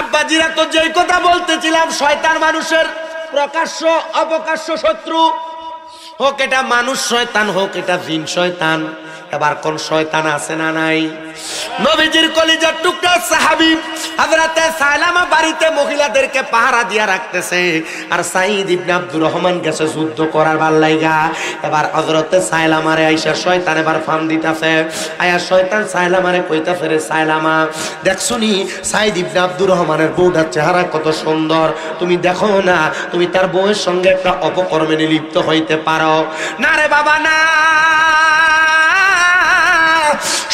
আব্বাজিরা তো যেই কথা বলতেছিলাম, শয়তান মানুষের প্রকাশ্য অপ্রকাশ্য শত্রু, হোক এটা মানুষ শয়তান, হোক এটা জিন শয়তান। এবার কোন শয়তান আছে না নাই? নবীজির কলিজার টুকরা সাহাবী হযরতে সাইলামা বাড়িতে মহিলাদেরকে পাহারা দিয়া রাখতেছে, আর সাঈদ ইবনে আব্দুর রহমান গেছে যুদ্ধ করার ভাল্লাইগা। এবার হযরতে সাইলামারে আইসা শয়তান এবার ফাম দিতেছে। আয়া শয়তান সাইলামারে কইতাছে, রে সাইলামা দেখছুনি সাঈদ ইবনে আব্দুর রহমানের বউটার চেহারা কত সুন্দর, তুমি দেখো না তুমি তার বউয়ের সঙ্গে একটা অপকর্মে লিপ্ত হইতে পারো? না রে বাবা না,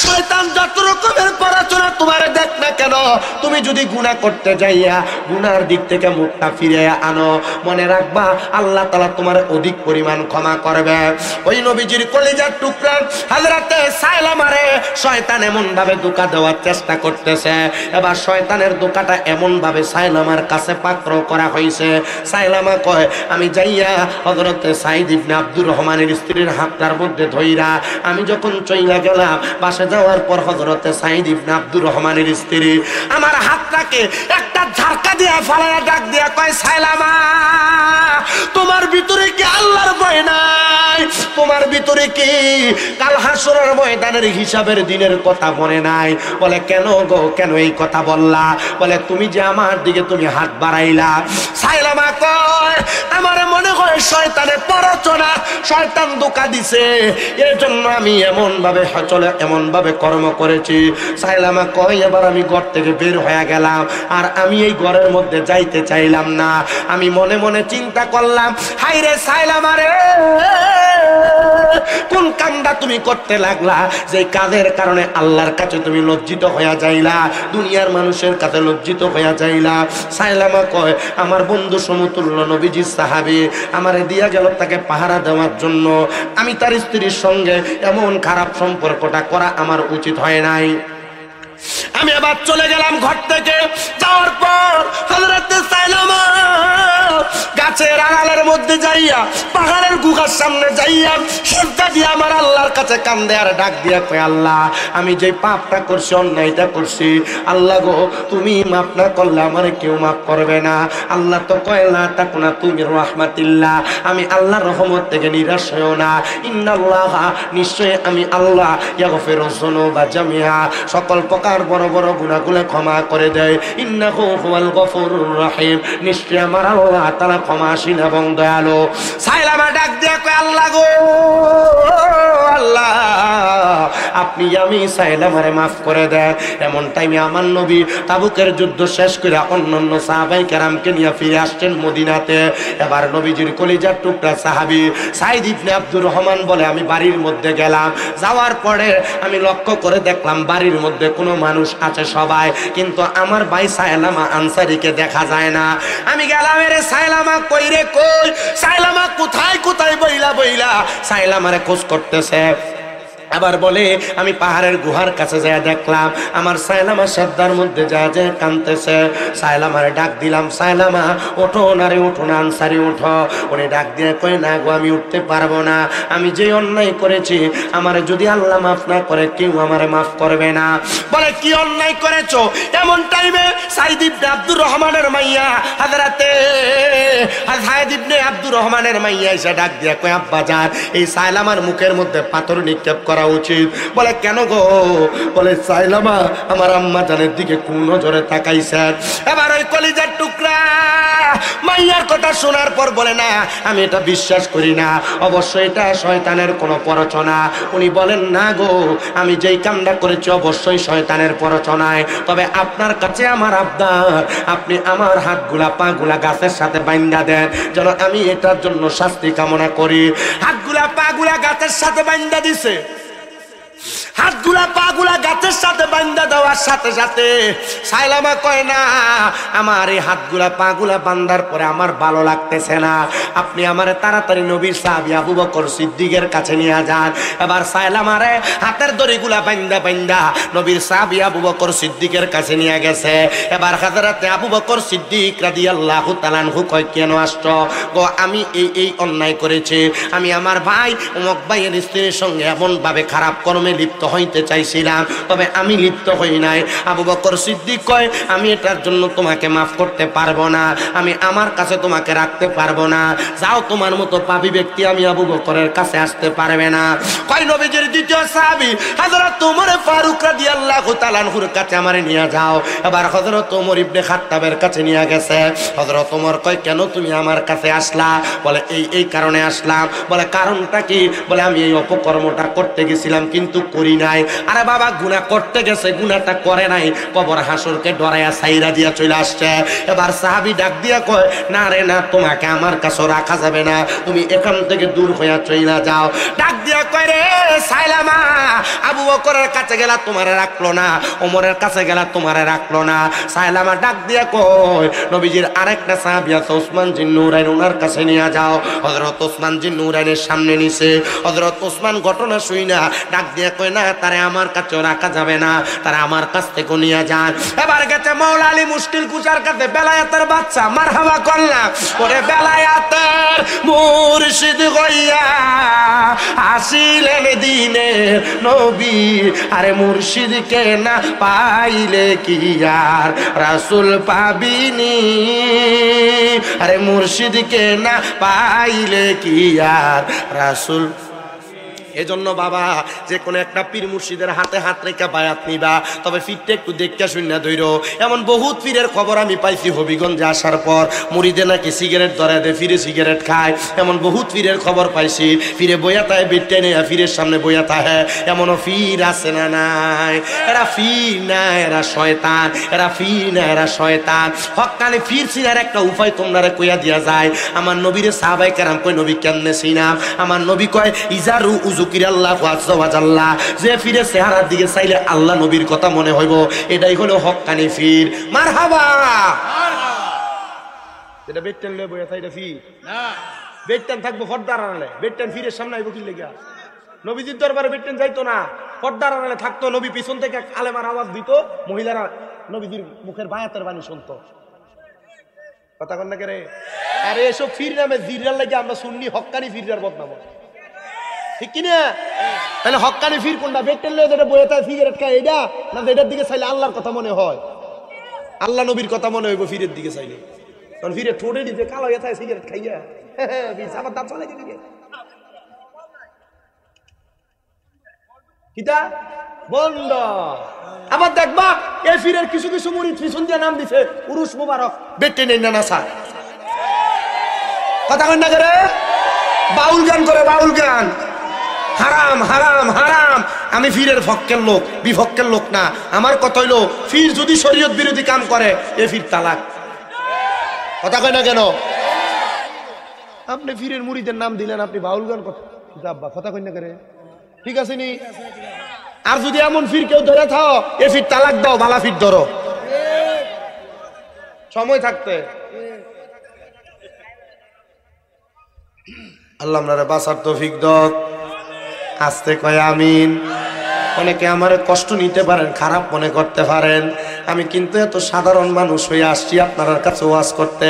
শয়তান যত রকমের পড়াশোনা তোমার দেখ না কেন, তুমি যদি গুনাহ করতে যাইয়া গুনার দিক থেকে মুখটা ফিরে আনো, মনে রাখবা আল্লাহ তাআলা তোমার অধিক পরিমাণ ক্ষমা করবে। ওই নবীজির কলিজার টুকরা হযরতে সাইলামারে শয়তান এমন ভাবে ধোঁকা দেওয়ার চেষ্টা করতেছে। এবার শয়তানের ধোঁকাটা এমন ভাবে সাইলামার কাছে পাকড়াও করা হয়েছে। সাইলামা কয়, আমি যাইয়া হযরতে সাঈদ ইবনে আব্দুর রহমানের স্ত্রীর হাতটার মধ্যে ধইরা আমি যখন চইলা গেলাম, বাসে যাওয়ার পর হযরতে সাঈদ ইবনে আব্দুর রহমানের স্ত্রী আমার হাতটাকে একটা ঝাড়কা দিয়ে ফালায়া ডাক দিয়া কয়, সাইলামা তোমার ভিতরে কি আল্লাহর ভয় নাই? তোমার ভিতরে কি কাল হাসরের ময়দানের হিসাবের দিনের কথা মনে নাই? বলে কেন গো, কেন এই কথা বললা? বলে তুমি যে আমার দিকে তুমি হাত বাড়াইলা। সাইলামা কয়, আমার মনে হয় শয়তানের প্ররোচনা, শয়তান ধোঁকা দিছে, এর জন্য আমি এমন ভাবে চলে এমন ভাবে কর্ম করেছি। সাইলামা কয়, এবার আমি ঘর থেকে বের হয়ে গেলাম, আর আমি এই ঘরের মধ্যে যাইতে চাইলাম না। আমি মনে মনে চিন্তা করলাম, হাই রে সাইলামা রে, কোন কামটা তুমি করতে লাগলা যে কাজের কারণে আল্লাহর কাছে তুমি লজ্জিত হইয়া যাইলা, দুনিয়ার মানুষের কাছে লজ্জিত হইয়া যাইলা? সাইলামা কয়, আমার বন্ধু সমতুল্য নবীজির সাহাবী আমারে দিয়া গেল তাকে পাহারা দেওয়ার জন্য, আমি তার স্ত্রীর সঙ্গে এমন খারাপ সম্পর্কটা করা আমার উচিত হয় নাই। আমি আবার চলে গেলাম ঘর থেকে। যাওয়ার পর হযরত সাইলামা গাছের আড়ালের মধ্যে যাইয়া, পাহাড়ের গুহার সামনে যাইয়া সিজদা দিয়ে আমার আল্লাহর কাছে কান্দে আর ডাক দিয়া কয়, আল্লাহ আমি যে পাপটা করছি, অন্যায়টা করছি, আল্লাহ গো তুমি মাফ না করলে আমার কেউ মাফ করবে না। আল্লাহ তো কয় লা তাকুনা তুমি রাহমাতিল্লাহ, আমি আল্লাহর রহমত থেকে নিরাশ হইও না। ইন্নাল্লাহা নিশ্চয় আমি আল্লাহ ইয়াগফিরুয যুনুবা জামিআ, সকল প্রকার বড় বড় গুনাহগুলো ক্ষমা করে দেয়। ইন্নাহু হুয়াল গফুরুর রহিম, নিশ্চয় আমার আল্লাহ তাআলা ক্ষমাশীল এবং দয়ালু। সাইলামা ডাক দিয়া কয়, আল্লাহ গো আল্লাহ আপনি আমি সাইলামারে মাফ করে দেন। এমন টাইমে আমার নবী তাবুকের যুদ্ধ শেষ করে অন্যান্য সাহাবায়ে কেরামকে নিয়ে ফিরে আসছেন মদিনাতে। এবার নবীজির কলিজার টুকরা সাহাবী সাইদ ইবনে আব্দুর রহমান বলে, আমি বাড়ির মধ্যে গেলাম, যাওয়ার পরে আমি লক্ষ্য করে দেখলাম বাড়ির মধ্যে কোনো মানুষ আছে সবাই, কিন্তু আমার ভাই সাইলামা আনসারীকে দেখা যায় না। আমি গেলাম, রে সাইলামা কই রে কই, সাইলামা কোথায় কোথায় বইলা বইলা সাইলামারে খোঁজ করতেছে। আবার বলে আমি পাহাড়ের গুহার কাছে যায় দেখলাম আমার সাইলামা শ্রদ্ধার মধ্যে যায় যে কাঁদতেছে। সাইলামারে ডাক দিলাম, সাইলামা ওঠো না রে, ওঠো না আনসারি ওঠো। উনি ডাক দিয়ে কই, না গো আমি উঠতে পারবো না, আমি যে অন্যায় করেছি আমারে যদি আল্লাহ মাফ না করে কেউ আমারে মাফ করবে না। বলে কি অন্যায় করেছো? এমন টাইমে সাইদ ইবনে আব্দুর রহমানের মাইয়া হযরতে সাইদ ইবনে আব্দুর রহমানের মাইয়া এসে ডাক দিয়ে কই, আব্বা জান এই সাইলামার মুখের মধ্যে পাথর নিক্ষেপ করা উচিত। বলে কেন গো? বলে সাইলামা আমার আম্মা জানের দিকে কোন নজরে তাকাইছে। এবার ওই কলিজার টুকরা মাইয়ার কথা শোনার পর বলে, না আমি এটা বিশ্বাস করি না, অবশ্যই এটা শয়তানের কোনো প্ররোচনা। উনি বলেন, না গো আমি যেই কামটা করেছি অবশ্যই শয়তানের প্ররোচনায়, তবে আপনার কাছে আমার আবদার, আপনি আমার হাতগুলা পাগুলা গাছের সাথে বাইন্ধা দেন যেন আমি এটার জন্য শাস্তি কামনা করি। হাতগুলা পাগুলা গাছের সাথে বাইন্ধা দিছে। হাতগুলা পাগুলা গাছের সাথে বান্ধা দেওয়ার সাথে সাথে সাইলামা কয়, না আমার এই হাতগুলা পাগুলা বান্ধার পরে আমার ভালো লাগতেছে না, আপনি আমার তাড়াতাড়ি নবীর সাহাবী আবু বকর সিদ্দিকের কাছে নিয়ে যান। এবার সাইলামারে হাতের দড়িগুলা বান্ধা বান্ধা নবীর সাহাবী আবু বকর সিদ্দিকের কাছে নিয়ে গেছে। এবার হযরতে আবু বকর সিদ্দিক রাদিয়াল্লাহু তাআলা আনহু কয়, কেন আসছো গো? আমি এই অন্যায় করেছি, আমি আমার ভাই অমুক ভাইয়ের স্ত্রীর সঙ্গে এমন ভাবে খারাপ কর্মে লিপ্ত হইতে চাইছিলাম, তবে আমি লিপ্ত হই নাই। আবু বকর সিদ্দিক কয়, আমি এটার জন্য তোমাকে মাফ করতে পারবো না, আমি আমার কাছে তোমাকে রাখতে পারবো না, যাও তোমার মতো পাপী ব্যক্তি আমি আবু বকরের কাছে আসতে পারবে না। কয় নবীজির দ্বিতীয় সাহাবী হযরত ওমর ফারুক রাদিয়াল্লাহু তাআলা আনহুর কাছে আমারে নিয়ে যাও। এবার হযরত ওমর ইবনে খাত্তাবের কাছে নিয়ে গেছে। হযরত ওমর কয়, কেন তুমি আমার কাছে আসলা? বলে এই কারণে আসলাম। বলে কারণটা কি? বলে আমি এই অপকর্মটা করতে গেছিলাম কিন্তু করি নাই। আরে বাবা গুনাহ করতে গেছে, গুনাহটা করে নাই, কবর হাসরকে ডরাইয়া সাইরা দিয়া চলে আসছে। এবার সাহাবী ডাক দিয়া কয়, না রে না, তোমাকে আমার কাছে রাখা যাবে না, তুমি এখান থেকে দূর হইয়া চলে যাও। ডাক দিয়া কয়, রে সাইলামা আবু বকরের কাছে গেলা তোমারে রাখলো না, ওমরের কাছে গেলা তোমারে রাখলো না। সাইলামা ডাক দিয়া কয়, নবীজির আরেকটা সাহাবী আছে ওসমান জিন নুরাইন, ওনার কাছে নিয়ে যাও। হযরত ওসমান জিন নুরাইনের সামনে নিছে। হযরত ওসমান ঘটনা শুইনা ডাক দিয়া কয়, না তারে আমার কাছে রাখা যাবে না, তারা আমার কাছ থেকে নিয়ে যান। এবার গেছে মাওলা আলী মুশকিল কুচার কাছে, বেলায়েতের বাচ্চা, মারহাবা করলাম। ওরে বেলায়েতের মুর্শিদ হইয়া আসিলেন দিনের নবী, আরে মুর্শিদকে না পাইলে কি আর রাসূল পাবিনি, আরে মুর্শিদকে না পাইলে কি আর রাসূল। এজন্য বাবা যে কোনো একটা পীর মুর্শিদের হাতে হাত রেখা বায়াত নিবা, তবে ফিরটা একটু দেখতে শুননা ধইরো। এমন বহুত পীরের খবর আমি পাইছি হবিগঞ্জে আসার পর, মুড়িদে নাকি সিগারেট ধরে দেয়, ফিরে সিগারেট খায়, এমন বহুত পীরের খবর পাইছি। ফিরে বইয়া তাই বেটে নেই, ফিরের সামনে বইয়া তাহে, এমনও ফির আছে না নাই? এরা ফির না, এরা শয়তান, এরা ফির না, এরা শয়তান। হক্কানি ফির চিনার একটা উপায় তোমরা কইয়া দিয়া যায়। আমার নবীরে সাহাবায়ে কেরাম কই, নবী কেমনে চিনাম? আমার নবী কয়, ইজারু যে ফিরে চেহারার দিকে চাইলে আল্লাহ নবীর কথা মনে হইব, এটাই হলো হক্কানি ফির। মারহাবা। এটা বেটটান লয়ে বইয়া থাই, এটা ফির না। বেটটান থাকবো হরদার আড়ালে, বেটটান ফিরের সামনে আইব কি লেগা? নবীজির দরবারে বেটেন যাইতো না, পর্দার আড়ালে থাকতো, নবী পিছন থেকে আলেমার আওয়াজ দিত, মহিলারা নবীজির মুখের বায়াতের বাণী শুনতো। কথা কন না কে রে? আরে এসব ফির নামে জিরার লাগে আমরা শুননি হক্কানি ফিরার বদনাম, ঠিক কিনা? তাহলে হক্কানি ফির কোনটা? বেটেন লে যেটা বয়ে থাকে সিগারেট খায় এটা, না এটার দিকে চাইলে আল্লাহর কথা মনে হয়, আল্লাহ নবীর কথা মনে হইব ফিরের দিকে চাইলে। কারণ ফিরে ঠোঁটে দিতে কালো হয়ে থাকে সিগারেট খাইয়া, আমার দাঁত চলে গেছে কিতা বন্ধ। আবার দেখবা এই ফিরের কিছু কিছু মুরিদ পিছন দিয়ে নাম দিছে উরুস মুবারক, বেটে নেই না নাসা। কথা কন না করে? বাউল গান করে, বাউল গান। হারাম হারাম হারাম। আমি ফিরের পক্ষের লোক, বিপক্ষের লোক না। আমার কথা হইলো ফির যদি শরীয়ত বিরোধী কাম করে এ ফির তালাক। কথা কয় না কেন? আপনি ফিরের মুরিদের নাম দিলেন, আপনি বাউল গান কথা কই না করে, ঠিক আছে নি? আর যদি এমন ফির কেউ ধরে থাও এ ফির তালাক দাও, বালা ফির ধরো সময় থাকতে। আল্লাহ আপনারা বাঁচার তৌফিক দাও। আস্তে কয় আমিন। অনেকে আমার কষ্ট নিতে পারেন, খারাপ মনে করতে পারেন, আমি কিন্তু এত সাধারণ মানুষ হয়ে আসছি আপনার কাছে ওয়াজ করতে।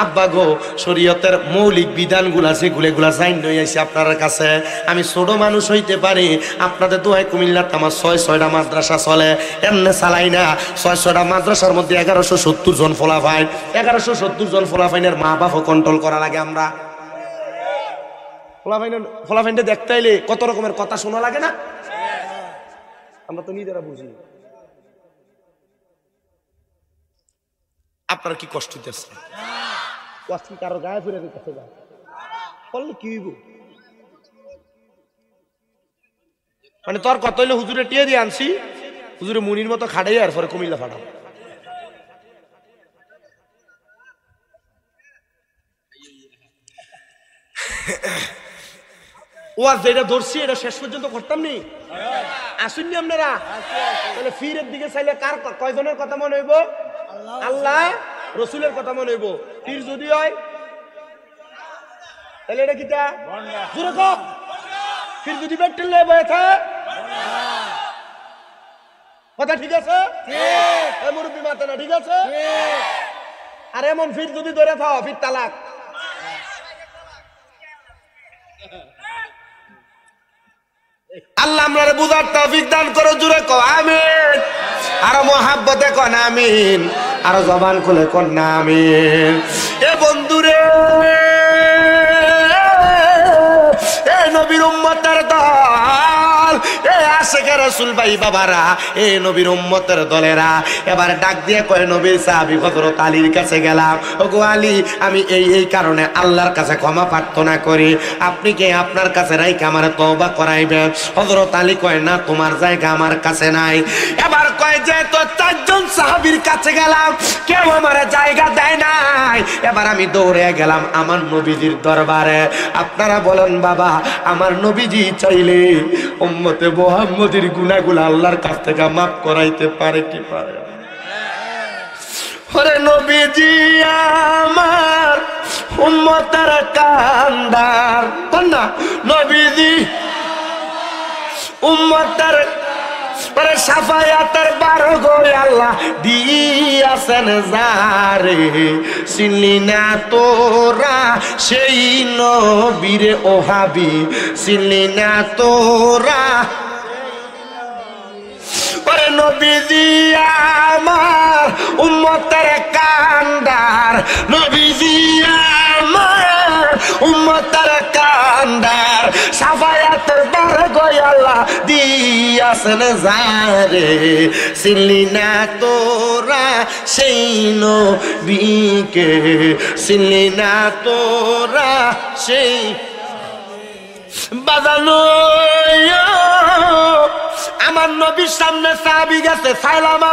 আব্বা গো, শরীয়তের মৌলিক বিধানগুলা যেগুলা জাইন হয়ে আইছি আপনার কাছে। আমি ছোট মানুষ হইতে পারি, আপনাদের দোয়ায় কুমিল্লাতে আমার 6-6টা মাদ্রাসা চলে, এমনি চালাই না। 6-6টা মাদ্রাসার মধ্যে 1170 জন ফলাফাইন, 1170 জন ফলাফাইনের মা বাপও কন্ট্রোল করা লাগে। আমরা ফলাফাইনটা দেখতে আইলে কত রকমের কথা শোনা লাগে না? আমরা তো নিজেরা বুঝি। আপনার কি কষ্ট দিতেছে? কারো গায়ে ফিরে দিতেছে না, বললে কি হইব? মানে তোর কত হইলে হুজুরে টিয়ে দিয়ে আনছি, হুজুরে মুনির মতো খাড়াই আর পরে কুমিল্লা ফাটাম। ও আর যেটা ধরছি এটা শেষ পর্যন্ত করতাম নি, আসুননি আপনারা? তাহলে ফিরের দিকে চাইলে কার কয়জনের কথা মনে হইব? আল্লাহ রসুলের কথা মনে হইব। ফির যদি হয় তাহলে এটা কিটা? ফির যদি বেটেল কথা ঠিক আছে, মুরব্বী মাতে না, ঠিক আছে? আর এমন ফির যদি ধরে থাও ফির তালাক। আল্লাহ আপনারে বুঝার তৌফিক দান করো, জুড়ে কও আমিন। আরো মহাব্বতে কন আমিন, আরো জবান খুলে কন না আমিন। এ বন্ধুরে, এ নবীর উম্মতের দল, এ আশিকে রাসূল ভাই বাবারা, এ নবীর উম্মতের দলেরা এবার ডাক দিয়ে কয়, নবীর সাহাবী হযরত আলীর কাছে গেলাম। ওগো আলী, আমি এই কারণে আল্লাহর কাছে ক্ষমা প্রার্থনা করি, আপনি কি আপনার কাছে রাইখে আমার তওবা করাইবেন? হযরত আলী কয়, না, তোমার জায়গা আমার কাছে নাই। এবার কয় যে তো 4 জন সাহাবীর কাছে গেলাম, কেউ আমার জায়গা দেয় নাই। এবার আমি দৌড়ে গেলাম আমার নবীজির দরবারে। আপনারা বলেন বাবা, আমার নবীজি চাইলে উম্মতে মুহাম্মদের গুনাহগুলো আল্লাহর কাছ থেকে মাফ করাইতে পারে কি পারে? ওরে নবীজি আমার উম্মতের কান্দার, না নবীজি উম্মতের সাফায়াতের বারো গো আল্লাহ দিয়াছেন যারে, চিনলি না তোরা সেই নবীরে ও হাবি, চিনলি না তোরা। ওরে নবীজি আমার উম্মতের কান্দার, নবীজি আমার উম্মতের কান্দার, সাফায়াতের বারো গো আল্লাহ দিয়াছেন যারে, চিনলি না তোরা সেই নবীকে, চিনলি না তোরা সেই বাজানো। আমার আমার নবীর সামনে সাহাবী গেছে, সাইলামা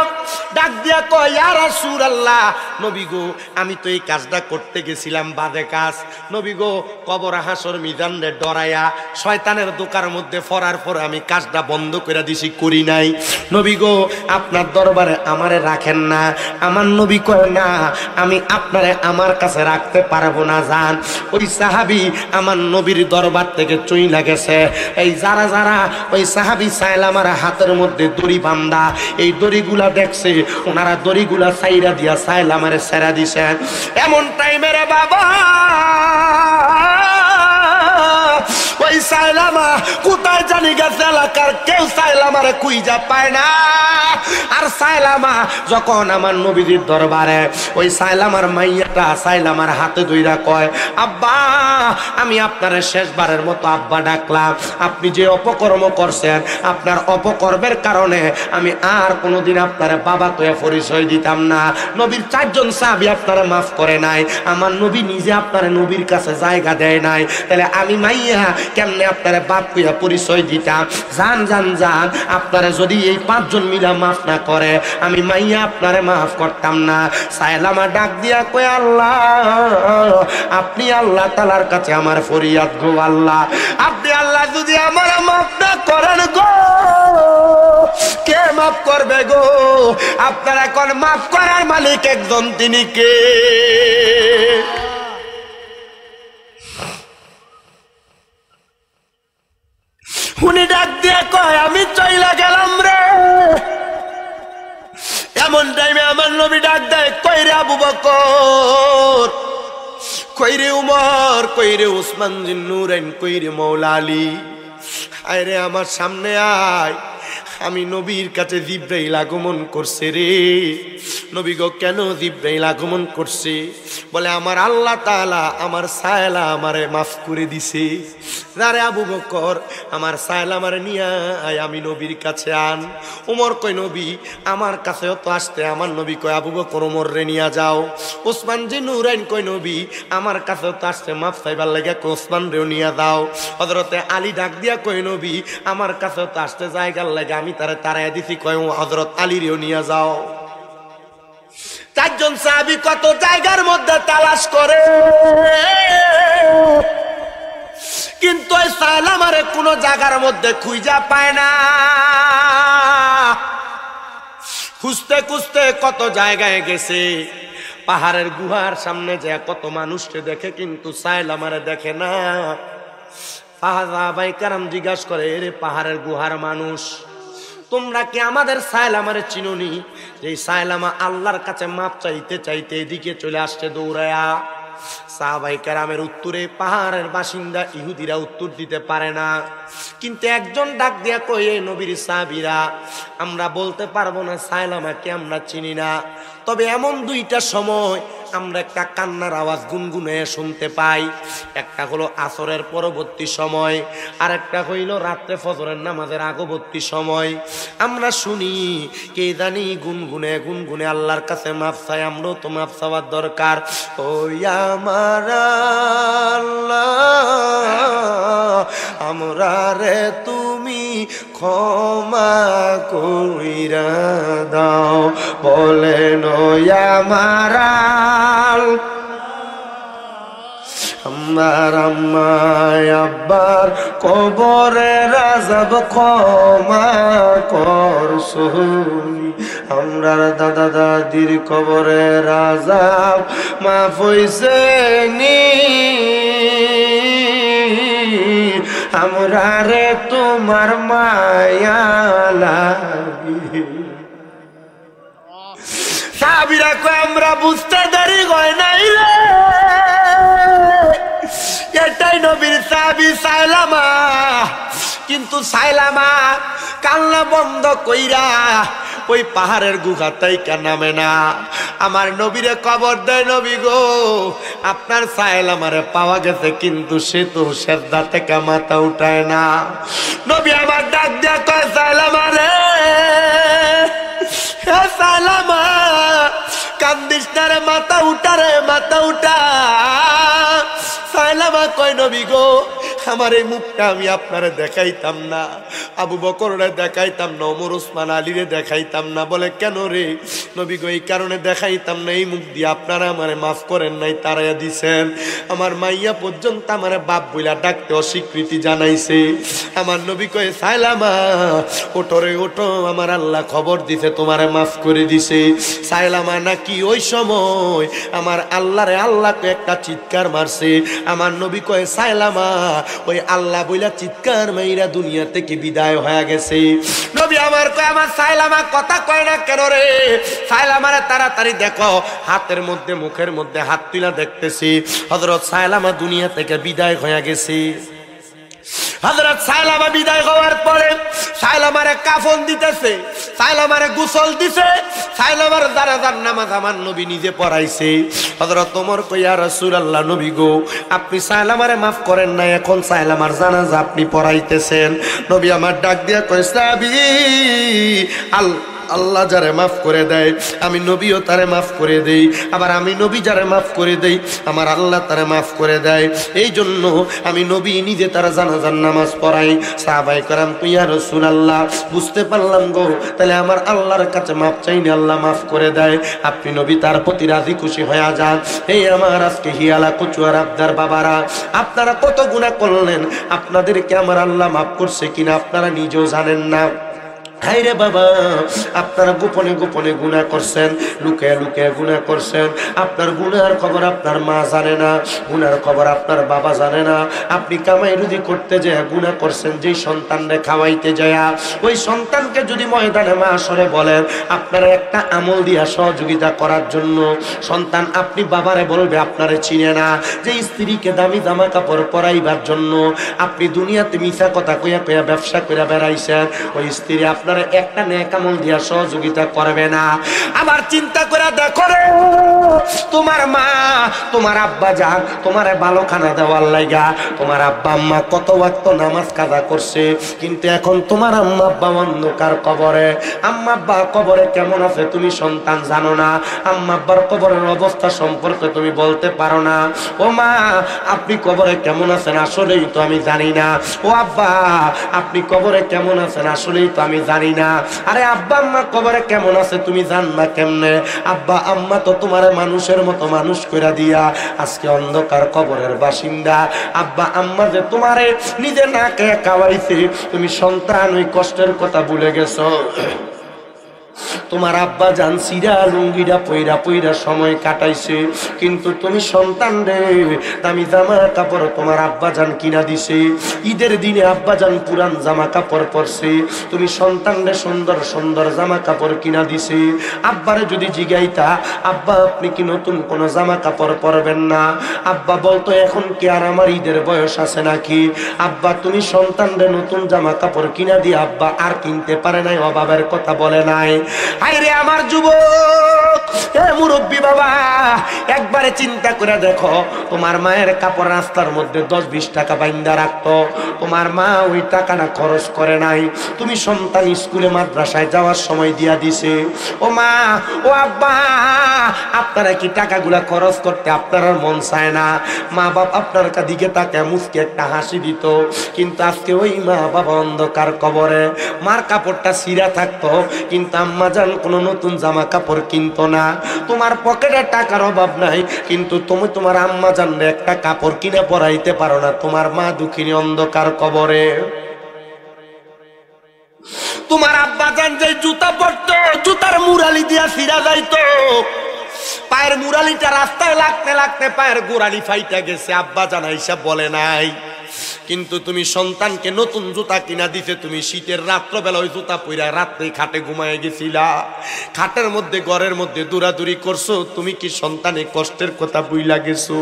ডাক দিয়া কয়, ইয়া রাসূলুল্লাহ, নবী গো আমি তো এই কাজটা করতে গেছিলাম, বাদে কাজ। নবী গো কবর হাসর মিজানে ডরায়া শয়তানের দোকার মধ্যে ফরার পর আমি কাজটা বন্ধ করে দিছি, করি নাই। নবী গো আপনার দরবারে আমারে রাখেন না। আমার নবী কয়, না আমি আপনারে আমার কাছে রাখতে পারবো না, যান। ওই সাহাবী আমার নবীর দরবার থেকে চইলা গেছে। এই যারা যারা ওই সাহাবী সাইলামার হাতের মধ্যে দড়ি বান্ধা, এই দড়িগুলা দেখছে, ওনারা দড়িগুলা সাইরা দিয়া সাইলামারে ছেড়া দিছে। এমন টাইমে রে বাবা ওই সাইলামা কোথায় জানি গেছে, এলাকার কেউ সাইলামারে খুঁজা পায় না। আর সাইলামা যখন আমার নবীজির দরবারে, ওই সাইলামার মাইয়াটা সাইলামার হাতে ধইরা কয়, আব্বা আমি আপনার শেষবারের মতো আব্বা ডাকলাম, আপনি যে অপকর্ম করছেন, আপনার অপকর্মের কারণে আমি আর কোনোদিন আপনার বাবা কয়ে পরিচয় দিতাম না। নবীর 4 জন সাহাবী আপনারা মাফ করে নাই, আমার নবী নিজে আপনার নবীর কাছে জায়গা দেয় নাই, তাহলে আমি মাইয়া কেমনে আপনার বাপ কইয়া পরিচয় দিতাম? জান জান জান, আপনারা যদি এই 5 জন মিলা মাফ না করে, আমি মাইয়া আপনারে মাফ করতাম না। সাইলামা ডাক দিয়া কয়, আল্লাহ আপনি আল্লাহ তাআলার কাছে আমার ফরিয়াদ গো আল্লাহ, আপনি আল্লাহ যদি আমার মাফ না করেন গো, কে মাফ করবে গো? আপনারা এখন মাফ করার মালিক একজন, তিনি কে? উনি ডাক দিয়ে কয়, আমি চইলা গেলাম রে। এমন টাইমে আমার নবী ডাক দেয়, কইরে আবু বকর, কইরে উমর, কইরে উসমান জিন নূরাইন, কইরে মৌলা আলী, আরে আমার সামনে আয়। আমি নবীর কাছে জিব্রাইল আগমন করছে রে। নবী গো কেন জিব্রাইল আগমন করছে? বলে আমার আল্লাহ তাআলা আমার সায়লা আমারে মাফ করে দিছে। আরে আবু বকর আমার সায়লা আমারে নিয়ে আয়, আমি নবীর কাছে আন। উমর কয়, নবী আমার কাছেও তো আসতে। আমার নবী কয়, আবু বকর উমর রে নিয়ে যাও। ওসমান জি নুরাইন কয়, নবী আমার কাছেও তো আসতে, মাফ চাইবার লাগে, ওসমান রেও নিয়ে যাও। হযরতে আলী ডাক দিয়া কয়, নবী আমার কাছেও তো আসতে জায়গার লাগে, আমি তারে তাড়াইয়া দিছি, কয় হযরত আলী রেও নিয়ে যাও। 4 জন সাহাবী কত জায়গার মধ্যে তালাশ করে, কিন্তু ওই সাইলামারে কোন জায়গার মধ্যে খুঁজা পায় না। খুঁজতে খুঁজতে কত জায়গায় গেছে, পাহাড়ের গুহার সামনে যায় কত মানুষকে দেখে, কিন্তু সাইলামারে দেখে না। সাহাবায়ে কেরাম জিজ্ঞাসা করে, এরে পাহাড়ের গুহার মানুষ, তোমরা কি আমাদের সাইলামারে চিনোনি? এই সাইলামা আল্লাহর কাছে মাপ চাইতে চাইতে এদিকে চলে আসছে দৌড়ায়া। সাহাবায়ে কেরামের উত্তরে পাহাড়ের বাসিন্দা ইহুদিরা উত্তর দিতে পারে না, কিন্তু একজন ডাক দিয়া কয়, এই নবীর সাহাবীরা, আমরা বলতে পারবো না সাইলামাকে আমরা চিনি না, তবে এমন 2টা সময় আমরা একটা কান্নার আওয়াজ গুনগুনে শুনতে পাই। একটা হলো আসরের পরবর্তী সময়, আর একটা হইল রাত্রে ফজরের নামাজের আগবর্তী সময়। আমরা শুনি কে জানি গুনগুনে গুনগুনে আল্লাহর কাছে মাফ চাই। আমরাও তো মাফ চাওয়ার দরকার। ও আমার আল্লাহ, আমরা রে তুমি ক্ষমা কইরা দাও, বলেন আমার আমার আম্মায় আব্বার কবরে রাজাব ক্ষমা করছুনি, আমরার দাদা দাদির কবরে রাজাব মাফ হইছে নি, আমরা রে তোমার মায়া লাগি। সাহাবীরা কয়, আমরা বুঝতে দেরি হয় নাই রে, এটাই নবীর সাহাবী সাইলামা। কিন্তু সাইলামা কান্না বন্ধ কইরা ওই পাহাড়ের গুহা থেকে নামে না, আমার নবীরে কবর দেয়। নবী গো আপনার সাইলামারে পাওয়া গেছে, কিন্তু সে তো সেজদা থেকে মাথা উঠায় না। নবী আমার ডাক দিয়া কয়, সাইলামা রে, হে সাইলামা কান্দিস না রে, মাথা উঠা রে, মাথা উঠা। সাইলামা কয়, নবী গো আমার এই মুখটা আমি আপনারে দেখাইতাম না, আবু বকরে দেখাইতাম না, ওমর ওসমান আলীরে দেখাইতাম না। বলে কেন রে নবী গো? এই কারণে দেখাইতাম না, এই মুখ দিয়ে আপনারা আমারে মাফ করেন নাই, তারাইয়া দিছেন। আমার মাইয়া পর্যন্ত আমারে বাপ বইলা ডাকতে অস্বীকৃতি জানাইছে। আমার নবী কয়ে সাইলামা ওঠো রে ওঠো, আমার আল্লাহ খবর দিছে তোমারে মাফ করে দিছে। সাইলামা নাকি ওই সময় আমার আল্লাহরে আল্লাহকে একটা চিৎকার মারছে। আমার নবী কয়ে সাইলামা ওই আল্লাহ বইলা চিৎকার মাইরা দুনিয়া থেকে বিদায় হয়ে গেছে। নবী আমার কয় আমার সাইলামা কথা কয় না কেন রে? সাইলামারে তাড়াতাড়ি দেখো। হাতের মধ্যে মুখের মধ্যে হাত তুলা দেখতেছি হযরত সাইলামা দুনিয়া থেকে বিদায় হয়ে গেছে। হযরত সাইলামা বিদায় হওয়ার পরে সাইলামারে কাফন দিতেছে, সাইলামারে গোসল দিছে, সাইলামার জানাজার নামাজ আমার নবী নিজে পড়াইছে। হযরত ওমর কই ইয়া রাসূলুল্লাহ, নবী গো আপনি সাইলামারে মাফ করেন না, এখন সাইলামার জানাজা আপনি পড়াইতেছেন। নবী আমার ডাক দিয়া কয় সাহাবী, আল্লাহ যারে মাফ করে দেয় আমি নবীও তারে মাফ করে দেই, আবার আমি নবী যারে মাফ করে দেই আমার আল্লাহ তারে মাফ করে দেয়। এই জন্য আমি নবী নিজে তারা জানাজার নামাজ পড়াই। সাহাবায়ে কেরাম কই ইয়া রাসূলুল্লাহ, বুঝতে পারলাম গো, তাহলে আমার আল্লাহর কাছে মাফ চাইলে আল্লাহ মাফ করে দেয়, আপনি নবী তার প্রতি রাজি খুশি হয়ে যান। এই আমার আজকে হিয়ালা কচুয়ার আবদার বাবারা, আপনারা কত গুনাহ করলেন, আপনাদেরকে আমার আল্লাহ মাফ করছে কিনা আপনারা নিজেও জানেন না। হায়রে বাবা, আপনারা গোপনে গোপনে গুনাহ করছেন, লুকিয়ে লুকিয়ে গুনাহ করছেন। আপনার গুনার খবর আপনার মা জানে না, গুনার খবর আপনার বাবা জানে না। আপনি কামাই রুজি করতে যায় গুনাহ করছেন, যেই সন্তানরে খাওয়াইতে যায় ওই সন্তানকে যদি ময়দানে মাশরে বলেন আপনারা একটা আমল দিয়া সহযোগিতা করার জন্য, সন্তান আপনি বাবারে বলবে আপনারে চিনে না। যে স্ত্রীকে দামি জামা কাপড় পরাইবার জন্য আপনি দুনিয়াতে মিছা কথা কইয়া কইয়া ব্যবসা কইরা বেড়াইছেন, ওই স্ত্রী আপনার একটা নেক আমল দিয়া সহযোগিতা করবে না। আবার চিন্তা করে দেখো রে, তোমার মা তোমার আব্বা যান তোমারে ভালো খানা দেওয়ার লাগা তোমার আব্বা আম্মা কত ওয়াক্ত নামাজ কাজা করছে, কিন্তু এখন তোমার আম্মা আব্বা অন্ধকার কবরে। আম্মা আব্বা কবরে কেমন আছে তুমি সন্তান জানো না, আম্মা আব্বার কবরের অবস্থা সম্পর্কে তুমি বলতে পারো না। ও মা আপনি কবরে কেমন আছেন আসলেই তো আমি জানি না। ও আব্বা আপনি কবরে কেমন আছেন আসলেই তো আমি জানি না। আরে আব্বা আম্মা কবরে কেমন আছে তুমি জানবা কেমনে? আব্বা আম্মা তো তোমার মানুষের মতো মানুষ কইরা দিয়া আজকে অন্ধকার কবরের বাসিন্দা। আব্বা আম্মা যে তোমারে নিজে না খেয়ে খাওয়াইছে, তুমি সন্তান ওই কষ্টের কথা ভুলে গেছো। তোমার আব্বা জান সিরা লুঙ্গিরা পইরা পইরা সময় কাটাইছে, কিন্তু তুমি সন্তান রে দামি জামা কাপড় তোমার আব্বা জান কিনা দিছে। ঈদের দিনে আব্বা জান পুরান জামা কাপড় পরছে, তুমি সন্তান রে সুন্দর সুন্দর জামা কাপড় কিনা দিছে। আব্বারে যদি জিগাইতা আব্বা আপনি কি নতুন কোন জামা কাপড় পরবেন না, আব্বা বলতো এখন কি আর আমার ঈদের বয়স আছে নাকি? আব্বা তুমি সন্তান রে নতুন জামা কাপড় কিনা দিয়ে আব্বা আর কিনতে পারে নাই, অভাবের কথা বলে নাই। আইরে আমার যুবক, এ মুরব্বী বাবা, একবারে চিন্তা করে দেখো, তোমার মায়ের কাপড় রাস্তার মধ্যে 10-20 টাকা বাইন্দা রাখতো, তোমার মা ওই টাকাটা খরচ করে নাই, তুমি সন্তান স্কুলে মাদ্রাসায় যাওয়ার সময় দিয়া দিছে। ও মা ও আব্বা, আপনারা কি টাকাগুলা খরচ করতে আপনার মন চায় না? মা বাপ আপনার দিকে তাকায় মুচকে একটা হাসি দিত, কিন্তু আজকে ওই মা বাবা অন্ধকার কবরে। মার কাপড়টা ছিঁড়া থাকতো, কিন্তু আম্মা জান কোনো নতুন জামা কাপড় কিনতো না। তোমার পকেটে টাকার অভাব নাই, কিন্তু তুমি তোমার আম্মা জানলে একটা কাপড় কিনে পরাইতে পারো না। তোমার মা দুঃখিনী অন্ধকার কবরে। তোমার আব্বা জান যে জুতা পরতো, জুতার মুরালি দিয়া ছিঁড়া যাইতো, পায়ের মুরালিটা রাস্তায় লাগতে লাগতে পায়ের গোড়ালি ফাইটা গেছে, আব্বা জান হিসাব বলে নাই। কিন্তু তুমি সন্তানকে নতুন জুতা কিনা দিতে, তুমি শীতের রাত্রবেলা ওই জুতা পইরা রাত্রে খাটে ঘুমায় গেছিলা, খাটের মধ্যে ঘরের মধ্যে দৌড়াদৌড়ি করছো, তুমি কি সন্তানের কষ্টের কথা বুইলা গেছো?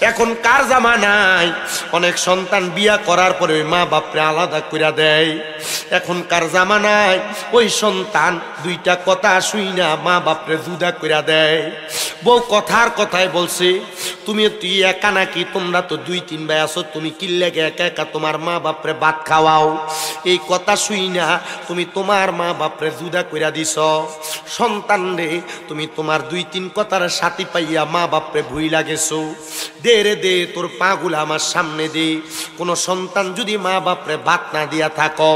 এখন কার জামানায় অনেক সন্তান বিয়া করার পরে ওই মা বাপরে আলাদা কইরা দেয়। এখন কার জামানায় ওই সন্তান দুইটা কথা শুই না মা বাপরে জুদা কইরা দেয়। বউ কথার কথায় বলছে তুই একা নাকি? তোমরা তো 2-3 ভাই আছো, তুমি কি লেগে একা একা তোমার মা বাপরে ভাত খাওয়াও? এই কথা শুই না তুমি তোমার মা বাপরে জুদা কইরা দিছ। সন্তান রে, তুমি তোমার 2-3 কথার সাথী পাইয়া মা বাপরে ভুইলা গেছো। দে রে দে, তোর পাগুলা আমার সামনে দে। কোন সন্তান যদি মা বাপরে ভাত না দিয়া থাকো,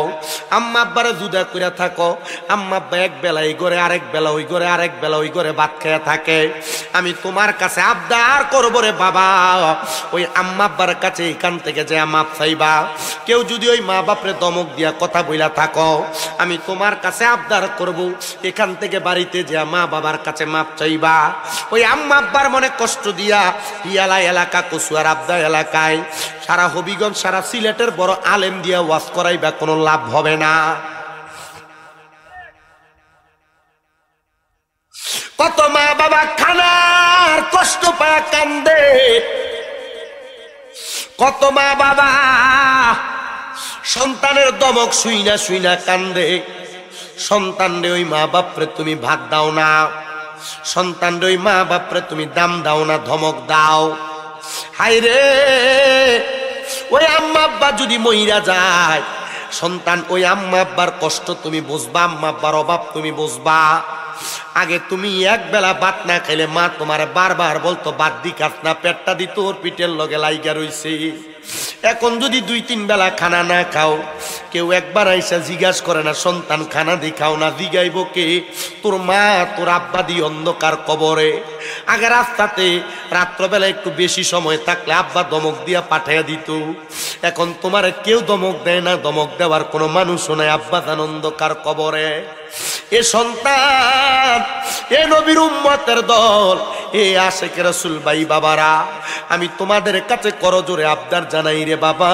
আম্মা আব্বারে জুদা কইরা থাকো, আম্মা আব্বা এক বেলা এই ঘরে, আরেক বেলা ওই ঘরে, আরেক বেলা ওই ঘরে ভাত খেয়ে থাকে, আমি তোমার কাছে আবদার করব রে বাবা, ওই আম্মা আব্বার কাছে এখান থেকে যে মাপ চাইবা। কেউ যদি ওই মা বাপরে দমক দিয়া কথা বইলা থাকো, আমি তোমার কাছে আবদার করব, এখান থেকে বাড়িতে যে মা বাবার কাছে মাপ চাইবা। ওই আম্মা আব্বার মনে কষ্ট দিয়া ইয়ালা এলাকা, কচুয়ার আবদা এলাকায় সারা হবিগঞ্জ, সারা সিলেটের বড় আলেম দিয়া ওয়াজ করাইবা, কোনো লাভ হবে না। কত মা বাবা খানার কষ্ট পায় কান্দে, কত মা বাবা সন্তানের দমক শুইনা শুইনা কান্দে। সন্তান রে, ওই মা বাপরে তুমি ভাত দাও না, সন্তান রে ওই মা বাপরে তুমি দাম দাও না, ধমক দাও। হায় রে, ওই আম্মা আব্বা যদি মইরা যায়, সন্তান ওই আম্মা আব্বার কষ্ট তুমি বুঝবা, আম্মা আব্বার অভাব তুমি বুঝবা। আগে তুমি এক বেলা ভাত না খাইলে মা তোমার বারবার বলতো ভাত দি খাস না, পেটটা দি তোর পিঠের লগে লাইগা রইছে। এখন যদি 2-3 বেলা খানা না খাও, কেউ একবার আইসা জিজ্ঞাসা করে না সন্তান খানা দি খাও না? জিগাইব কে? তোর মা, তোর আব্বা দি অন্ধকার কবরে। আগে রাস্তাতে রাত্রবেলা একটু বেশি সময় থাকলে আব্বা দমক দিয়া পাঠাইয়া দিত, এখন তোমার কেউ দমক দেয় না, দমক দেওয়ার কোনো মানুষও নাই, আব্বা জান অন্ধকার কবরে। এ সন্তান, এ নবীর উম্মতের দল, এ আশেকের রাসূল ভাই বাবারা, আমি তোমাদের কাছে করজোরে আবদার জানাই রে বাবা,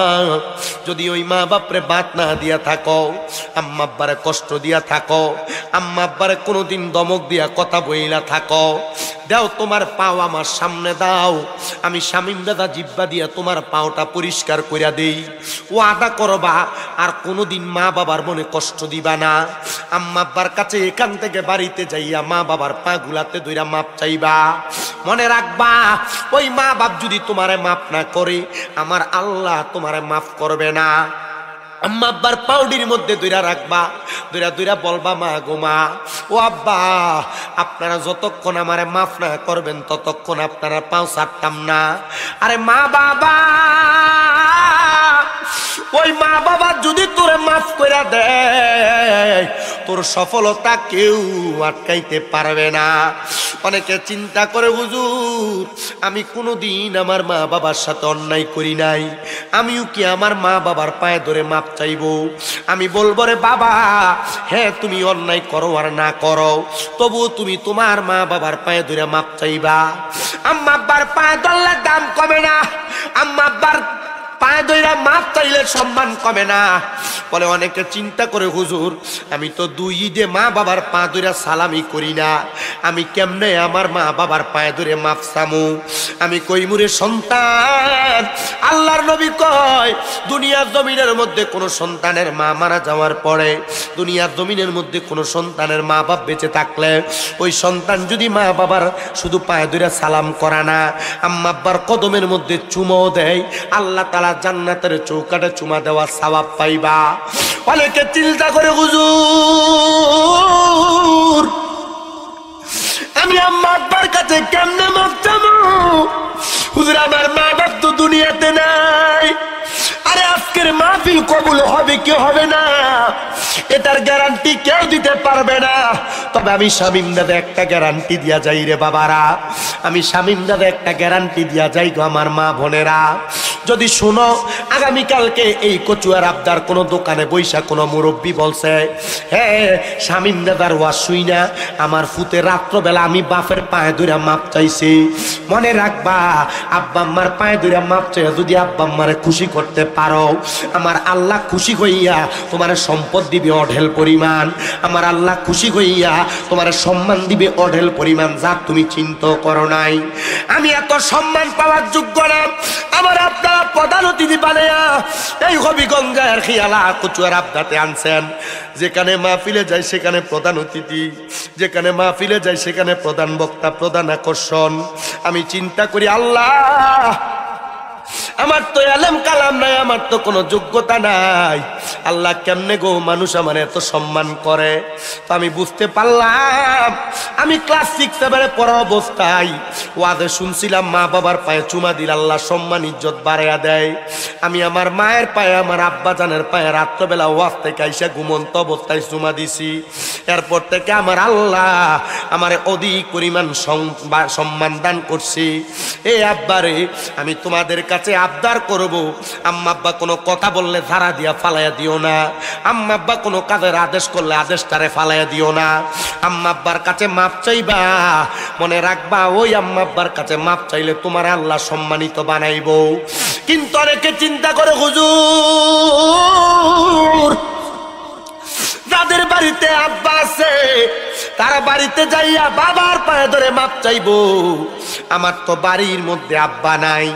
যদি ওই মা বাপরে ভাত না দিয়া থাকো, আম্মা আব্বারে কষ্ট দিয়া থাকো, আম্মা আব্বারে কোনোদিন দমক দিয়া কথা বইলা থাকো, দাও তোমার পাও আমার সামনে দাও, আমি শামীম দাদা জিব্বা দিয়া তোমার পাওটা পরিষ্কার কইরা দেই। ও আদা করবা, আর কোনোদিন মা বাবার মনে কষ্ট দিবা না। আম্মা আব্বার কাছে এখান থেকে বাড়িতে যাইয়া মা বাবার পা গুলাতে ধইরা মাপ চাইবা। মনে রাখবা, ওই মা বাপ যদি তোমারে মাপ না করে, আমার আল্লাহ তোমারে মাফ করবে না। আম্মা আব্বার পাউডির মধ্যে দইরা রাখবা, দইরা দইরা বলবা, মা গো মা, ও আব্বা, আপনারা যতক্ষণ আমারে মাফ না করবেন ততক্ষণ আপনারা পাও ছাড়তাম না। আরে মা বাবা, ওই মা বাবা যদি তোরে মাফ কইরা দেয়, তোর সফলতা কেউ আটকাইতে পারবে না। অনেকে চিন্তা করে, হুজুর আমি কোনোদিন আমার মা বাবার সাথে অন্যায় করি নাই, আমিও কি আমার মা বাবার পায়ে ধরে মাপ চাইবো? আমি বলবো রে বাবা, হ্যাঁ তুমি অন্যায় করো আর না করো, তবুও তুমি তোমার মা বাবার পায়ে ধরে মাপ চাইবা। আম্মা আব্বার পায়ে ধরলে দাম কমে না, আম্মা আব্বার পায়ে ধইরা মাপ চাইলে সম্মান কমে না। বলে অনেকে চিন্তা করে, হুজুর আমি তো 2 ঈদে মা বাবার পা ধইরা সালামি করি না, আমি কেমনে আমার মা বাবার পায়ে ধরে মাপ চামু? আমি কইমুরে সন্তান, আল্লাহর নবী কয়, দুনিয়ার জমিনের মধ্যে কোনো সন্তানের মা মারা যাওয়ার পরে, দুনিয়ার জমিনের মধ্যে কোনো সন্তানের মা বাপ বেঁচে থাকলে, ওই সন্তান যদি মা বাবার শুধু পায়ে ধরে সালাম করা না, আম্মা আব্বার কদমের মধ্যে চুমো দেয়, আল্লাহ তাআলা জান্নাতের চৌকাঠে চুমা দেওয়া সওয়াব পাইবা। অনেকে চিন্তা করে, হুজুর আমি আম্মা আব্বার কাছে কেমনে মাপ চাবো? হুজুর আমার মা বাপ তো দুনিয়াতে নাই। আরে আজকের মাহফিল কবুল হবে কি হবে না, এটার গ্যারান্টি কেউ দিতে পারবে না। তবে আমি শামীম দাদা একটা গ্যারান্টি দিয়া যাই রে বাবারা, আমি শামীম দাদা একটা গ্যারান্টি দিয়া যাই গো আমার মা বোনেরা। যদি শুনো, আগামীকালকে এই কচুয়ার আবদার কোনো দোকানে বৈশা কোনো মুরব্বী বলছে, হ্যাঁ শামীম দাদার ওয়াজ শুই না আমার ফুতে রাত্রবেলা আমি বাপের পায়ে ধরে মাপ চাইছি। মনে রাখবা, আব্বা আম্মার পায়ে ধরে মাপ চাই যদি আব্বা আম্মারে খুশি করতে পারো, আমার আল্লাহ খুশি হইয়া তোমার সম্পদ দিবে অঢেল পরিমাণ, আমার আল্লাহ খুশি হইয়া তোমার সম্মান দিবে অঢেল পরিমাণ, যা তুমি চিন্তা করো নাই। আমি এত সম্মান পাওয়ার যোগ্য না, আমার আপনারা প্রধান অতিথি বানাইয়া এই হবিগঞ্জের খিয়ালা কচুয়ার আবদাতে আনছেন, যেখানে মাহফিলে যাই সেখানে প্রধান অতিথি, যেখানে মাহফিলে যাই সেখানে প্রধান বক্তা, প্রধান আকর্ষণ। আমি চিন্তা করি আল্লাহ আমার তো এলেম কালাম নাই, আমার তো কোনো যোগ্যতা নাই, আল্লাহ কেমনে গো মানুষ আমার এত সম্মান করে। তো আমি বুঝতে পারলাম, আমি ক্লাস 6-7 পড়া অবস্থায় ওয়াদে শুনছিলাম মা বাবার পায়ে চুমা দিলে আল্লাহ সম্মান ইজ্জত বাড়াইয়া দেয়। আমি আমার মায়ের পায়ে, আমার আব্বা জানের পায়ে রাত্রবেলা ওয়াজ থেকে আইসা ঘুমন্ত অবস্থায় চুমা দিছি। এরপর থেকে আমার আল্লাহ আমার অধিক পরিমাণ সম্মান দান করছি। এই আব্বারে আমি তোমাদের কাছে আবদার করব, আম্মা আব্বা কোনো কথা বললে ধারা দিয়া ফালাইয়া দিও না, আম্মা আব্বা কোনো কাজের আদেশ করলে আদেশটারে ফালাইয়া দিও না। আম্মা আব্বার কাছে মাপ চাইবা, মনে রাখবা ওই আম্মা আব্বার কাছে মাপ চাইলে তোমার আল্লাহ সম্মানিত বানাইব। কিন্তু অনেকে চিন্তা করে হুজুর যাদের বাড়িতে আব্বা আছে তারা বাড়িতে যাইয়া বাবার পায়ে ধরে মাপ চাইবো, আমার তো বাড়ির মধ্যে আব্বা নাই,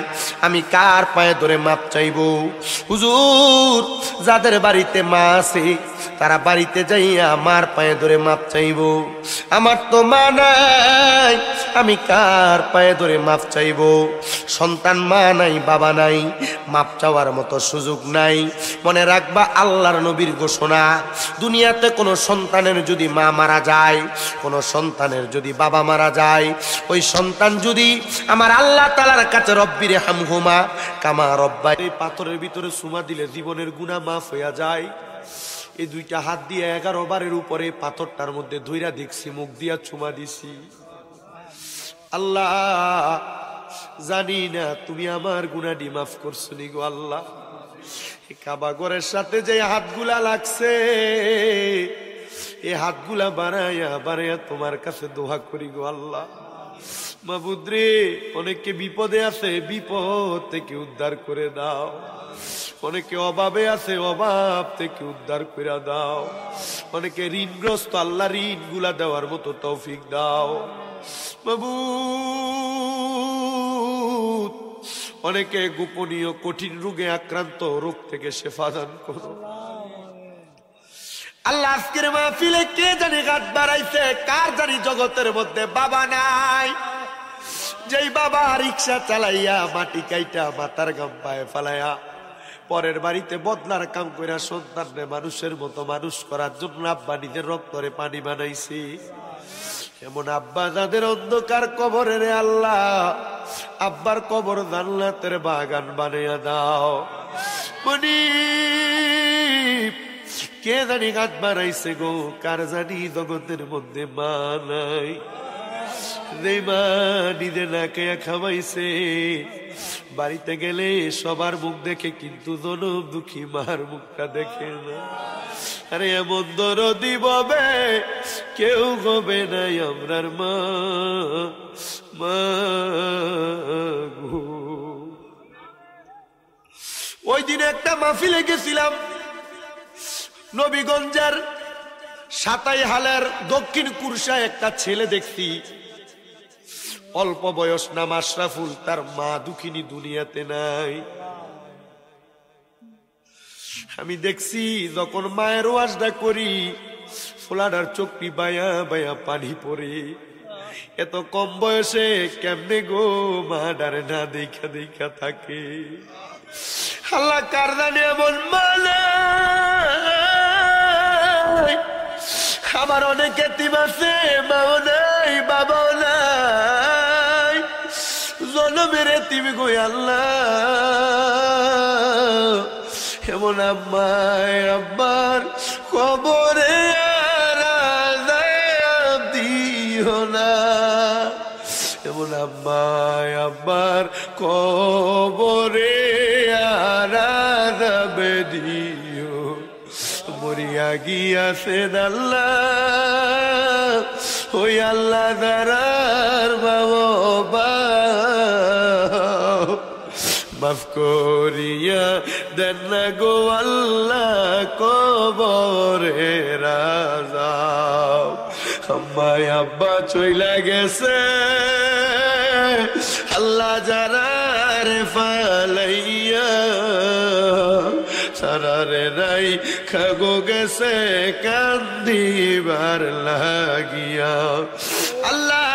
আমি কার পায়ে ধরে মাপ চাইবো? হুজুর যাদের বাড়িতে মা আছে তারা বাড়িতে যাইয়া আমার পায়ে ধরে মাপ চাইবো, আমার তো মা নাই, আমি কার পায়ে ধরে মাপ চাইবো? সন্তান মা নাই, বাবা নাই, মাপ চাওয়ার মতো সুযোগ নাই। মনে রাখবা আল্লাহর নবীর ঘোষণা, দুনিয়াতে কোনো সন্তানের যদি মা মারা যায়, কোনো সন্তানের যদি বাবা মারা যায়, ওই সন্তান যদি আমার আল্লাহ তাআলার কাছে রব্বিরে হামহুমা কামা রব্বাই, এই পাথরের ভিতরে চুমা দিলে জীবনের গুনাহ মাফ হইয়া যায়। এই দুইটা হাত দিয়ে 11 বারের উপরে পাথরটার মধ্যে ধইরা দেখছি, মুখ দিয়া চুমা দিছি। আল্লাহ জানি না তুমি আমার গুনাহটি মাফ করছো নি গো আল্লাহ। কাবা ঘরের সাথে যে হাতগুলা লাগছে, এই হাতগুলা বাড়াইয়া বাড়াইয়া তোমার কাছে দোয়া করি গো আল্লাহ। মাবুদ রে, অনেকে বিপদে আছে, বিপদ থেকে উদ্ধার করে দাও। অনেকে অভাবে আছে, অভাব থেকে উদ্ধার করে দাও। অনেকে ঋণগ্রস্ত, আল্লাহ ঋণ গুলা দেওয়ার মতো তৌফিক দাও মাবুদ। অনেকে গোপনীয় কঠিন রোগে আক্রান্ত, রোগ থেকে শেফা দান করো আল্লাহ। আজকের মাহফিলে কে জানি হাত বাড়াইছে, কার জানি জগতের মধ্যে বাবা নাই, যেই বাবা রিক্সা চালাইয়া মাটি কাইটা মাথার গাম পায়ে ফালাইয়া পরের বাড়িতে বদলার কাম কইরা সন্তানরে মানুষের মতো মানুষ করার জন্য আব্বা নিজের রক্তরে পানি বানাইছি। এমন আব্বা যাদের অন্ধকার কবরে রে আল্লাহ, আব্বার কবর জান্নাতের বাগান বানাইয়া দাও। মনিব কে জানি হাত বাড়াইছে গো, কার জানি জগতের মধ্যে মা নাই, মা নিজে না খেয়া খাওয়াইছে, বাড়িতে গেলে সবার মুখ দেখে কিন্তু জনম দুঃখী মার মুখটা দেখে না। আরে এমন দরদি ববে কেউ হবে নাই আমরার মা, মা গো। ওই দিন একটা মাহফিলে গেছিলাম, নবীগঞ্জের সাতাইহালের দক্ষিণ কুরসায় একটা ছেলে দেখছি, অল্প বয়স নাম আশরাফুল, তার মা দুঃখিনী দুনিয়াতে নাই। আমি দেখছি যখন মায়ের ওয়াজটা করি, ফোলাডার চোখটি বায়া বায়া পানি পড়ে। এত কম বয়সে কেমনে গো মা ডারে না দেখা দেখা থাকে। আল্লাহ কার জানে এমন মানে, আমার অনেক এতিম আছে, মাও নাই, বাবাও নাই, জনমের এতিম গো আল্লাহ। এমন আম্মায় আব্বার কবরে দিও না, এমন আম্মায় আব্বার কবরে আরাধবে দিও। মরিয়া গিয়াছেন আল্লাহ, ওই আল্লাহ দারার বাবা, মাফ করিয়া দেন না গো আল্লাহ কবরে রাজা। আম্মায় আব্বা চইলা গেছে, আল্লাহ যারা রে ফালাইয়া ছাড়ারে রাই খাগো গেছে কান্দিবার লাগিয়া। আল্লাহ